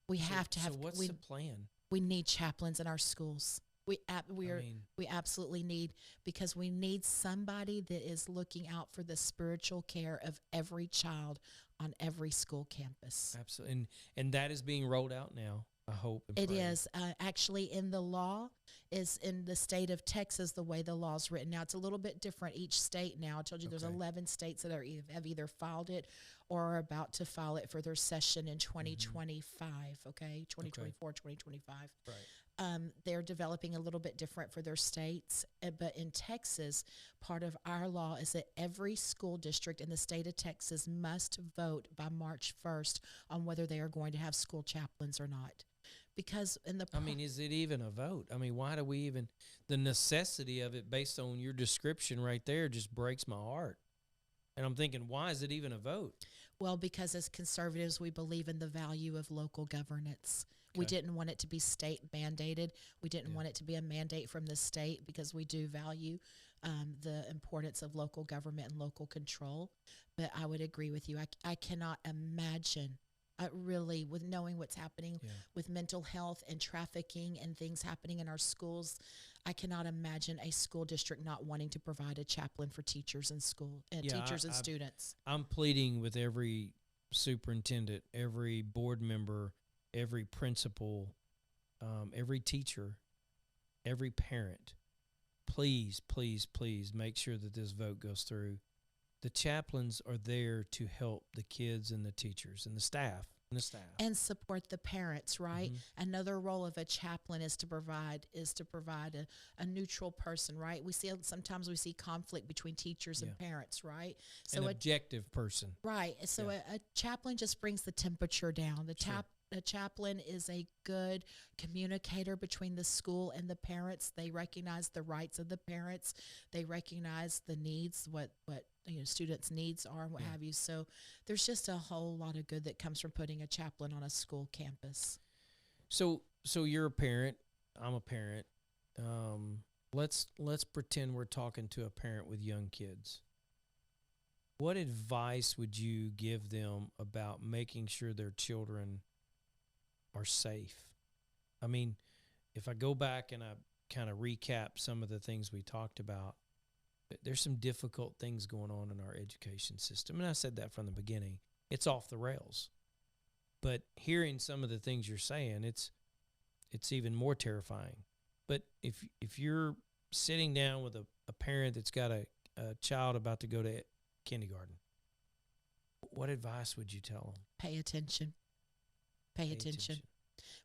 we have to have. So what's the plan? We need chaplains in our schools. We absolutely need, because we need somebody that is looking out for the spiritual care of every child on every school campus. Absolutely, and that is being rolled out now. I hope it is actually in the law. Is in the state of Texas, the way the law is written now. It's a little bit different each state now. I told you there's 11 states that have either filed it or are about to file it for their session in 2025. Okay, 2024, 2025. Right. They're developing a little bit different for their states. But in Texas, part of our law is that every school district in the state of Texas must vote by March 1st on whether they are going to have school chaplains or not. Because I mean, is it even a vote? I mean, why do we even, the necessity of it based on your description right there just breaks my heart. And I'm thinking, why is it even a vote? Well, because as conservatives, we believe in the value of local governance. Okay. We didn't want it to be state mandated. We didn't want it to be a mandate from the state, because we do value the importance of local government and local control. But I would agree with you. I cannot imagine really, with knowing what's happening with mental health and trafficking and things happening in our schools, I cannot imagine a school district not wanting to provide a chaplain for teachers in school and teachers and students. I'm pleading with every superintendent, every board member, every principal, every teacher, every parent. Please, please, please make sure that this vote goes through. The chaplains are there to help the kids and the teachers and the staff. And support the parents, right? Mm-hmm. Another role of a chaplain is to provide a neutral person, right? Sometimes we see conflict between teachers and parents, right? So an objective person. Right. So a chaplain just brings the temperature down. A chaplain is a good communicator between the school and the parents. They recognize the rights of the parents. They recognize the needs, what students' needs are and what have you. So there's just a whole lot of good that comes from putting a chaplain on a school campus. So you're a parent. I'm a parent. Let's pretend we're talking to a parent with young kids. What advice would you give them about making sure their children are safe? I mean, if I go back and I kind of recap some of the things we talked about, there's some difficult things going on in our education system. And I said that from the beginning. It's off the rails. But hearing some of the things you're saying, it's even more terrifying. But if you're sitting down with a parent that's got a child about to go to kindergarten, what advice would you tell them? Pay attention. Pay attention.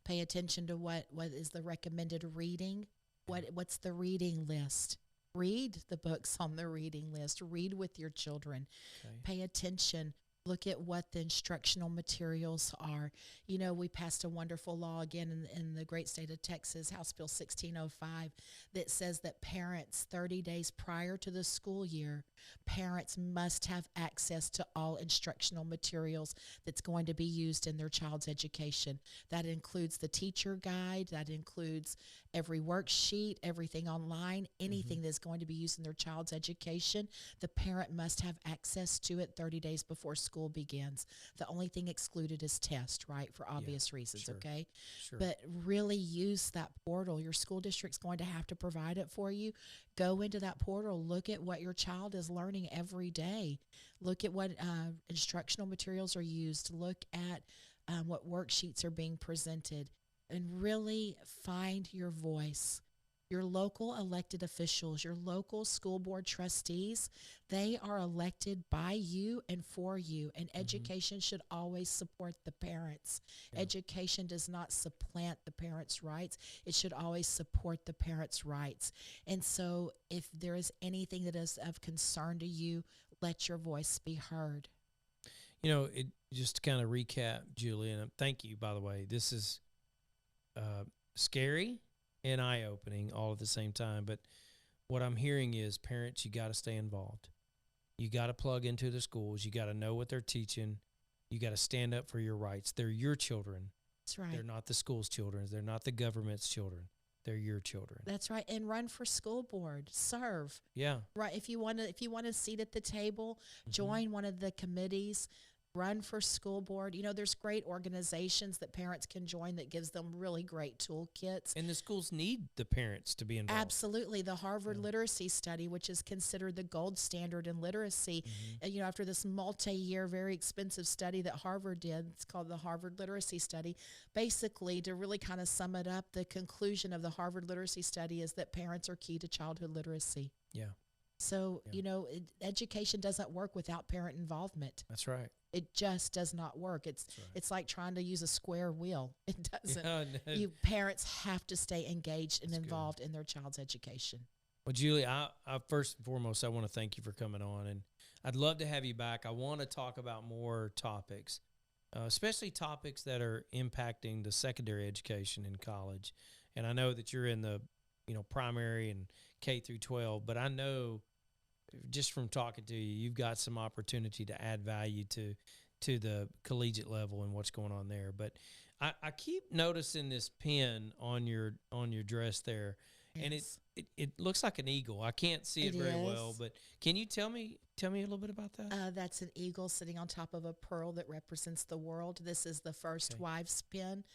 Pay attention to what is the recommended reading. What's the reading list? Read the books on the reading list. Read with your children. Okay. Pay attention. Look at what the instructional materials are. You know, we passed a wonderful law again in the great state of Texas, House Bill 1605, that says that parents 30 days prior to the school year, parents must have access to all instructional materials that's going to be used in their child's education. That includes the teacher guide. That includes every worksheet, everything online, anything that's going to be used in their child's education, the parent must have access to it 30 days before school begins. The only thing excluded is test, right, for obvious reasons, sure. okay? Sure. But really use that portal. Your school district's going to have to provide it for you. Go into that portal. Look at what your child is learning every day. Look at what instructional materials are used. Look at what worksheets are being presented, and really find your voice. Your local elected officials, your local school board trustees, they are elected by you and for you. And education should always support the parents. Yeah. Education does not supplant the parents' rights. It should always support the parents' rights. And so if there is anything that is of concern to you, let your voice be heard. You know, just to kind of recap, Julie, and thank you, by the way. This is scary and eye-opening all at the same time. But what I'm hearing is, parents, you got to stay involved. You got to plug into the schools. You got to know what they're teaching. You got to stand up for your rights. They're your children. That's right. They're not the school's children. They're not the government's children. They're your children. That's right. And run for school board. Serve. Yeah. Right. If you want a seat at the table, join one of the committees. Run for school board. You know, there's great organizations that parents can join that gives them really great toolkits. And the schools need the parents to be involved. Absolutely. The Harvard Literacy Study, which is considered the gold standard in literacy, you know, after this multi-year, very expensive study that Harvard did, it's called the Harvard Literacy Study. Basically, to really kind of sum it up, the conclusion of the Harvard Literacy Study is that parents are key to childhood literacy. Yeah. So, you know, education doesn't work without parent involvement. That's right. It just does not work. It's like trying to use a square wheel. It doesn't. Yeah, no. You parents have to stay engaged and That's involved in their child's education. Well, Julie, I first and foremost, I want to thank you for coming on, and I'd love to have you back. I want to talk about more topics, especially topics that are impacting the secondary education in college. And I know that you're in the, primary and K through 12, but I know just from talking to you, you've got some opportunity to add value to the collegiate level and what's going on there. But I keep noticing this pin on your dress there, and it looks like an eagle. I can't see it very well, but can you tell me a little bit about that? That's an eagle sitting on top of a pearl that represents the world. This is the first wives pin.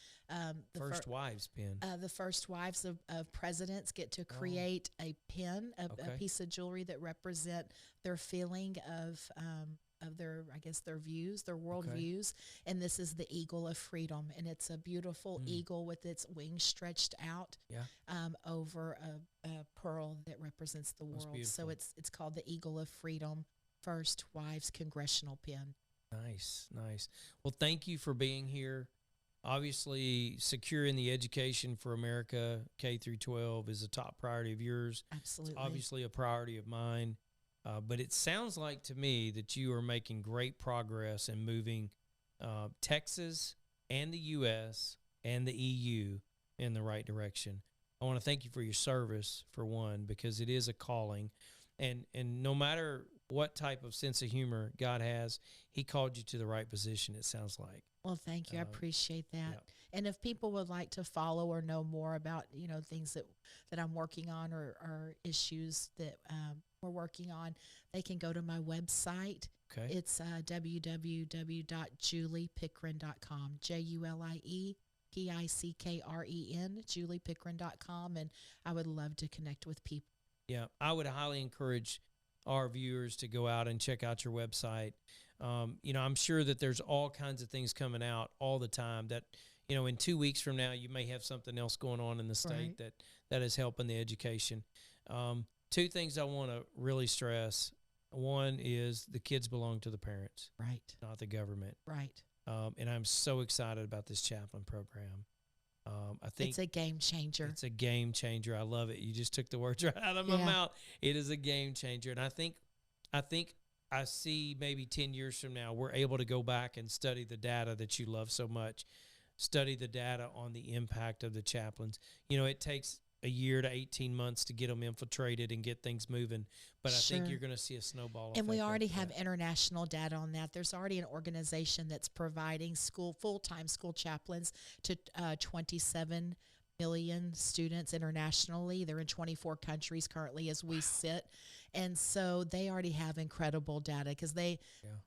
First wives pin. The first wives of presidents get to create a pin, a piece of jewelry that represent their feeling of their, I guess, their views, their world views. And this is the eagle of freedom. And it's a beautiful eagle with its wings stretched out over a pearl that represents the world. So it's called the Eagle of Freedom First Wives Congressional Pin. Nice. Well, thank you for being here. Obviously, securing the education for America, K through 12, is a top priority of yours. Absolutely. It's obviously a priority of mine. But it sounds like to me that you are making great progress in moving Texas and the U.S. and the EU in the right direction. I want to thank you for your service, for one, because it is a calling. And no matter what type of sense of humor God has, he called you to the right position, it sounds like. Well, thank you. I appreciate that. And if people would like to follow or know more about, things that I'm working on or issues that we're working on, they can go to my website. Okay. It's www.juliepickren.com, JuliePickren, juliepickren.com, and I would love to connect with people. Yeah, I would highly encourage our viewers to go out and check out your website. I'm sure that there's all kinds of things coming out all the time that, in 2 weeks from now, you may have something else going on in the state that is helping the education. Two things I want to really stress. One is the kids belong to the parents, right? Not the government, right? And I'm so excited about this chaplain program. I think it's a game changer. It's a game changer. I love it. You just took the words right out of my mouth. It is a game changer, and I think I see maybe 10 years from now we're able to go back and study the data that you love so much. Study the data on the impact of the chaplains. It takes a year to 18 months to get them infiltrated and get things moving. But I think you're going to see a snowball effect. And we already have international data on that. There's already an organization that's providing full-time school chaplains to 27 million students internationally. They're in 24 countries currently as we sit. And so they already have incredible data because they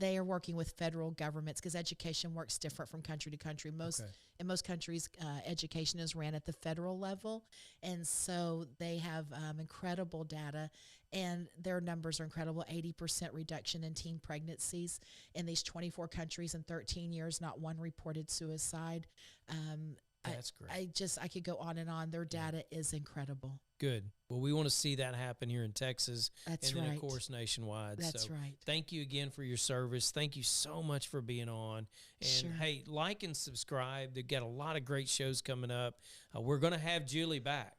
are working with federal governments, because education works different from country to country. In most countries, education is ran at the federal level. And so they have incredible data, and their numbers are incredible. 80% reduction in teen pregnancies in these 24 countries in 13 years, not one reported suicide. That's great. I could go on and on. Their data is incredible. Good. Well, we want to see that happen here in Texas. That's and then, right. of course, nationwide. That's so right. Thank you again for your service. Thank you so much for being on. And, Sure. hey, like and subscribe. They've got a lot of great shows coming up. We're going to have Julie back.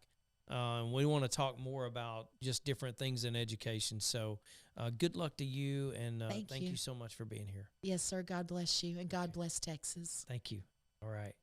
We want to talk more about just different things in education. So good luck to you, and thank you so much for being here. Yes, sir. God bless you, and God bless Texas. Thank you. All right.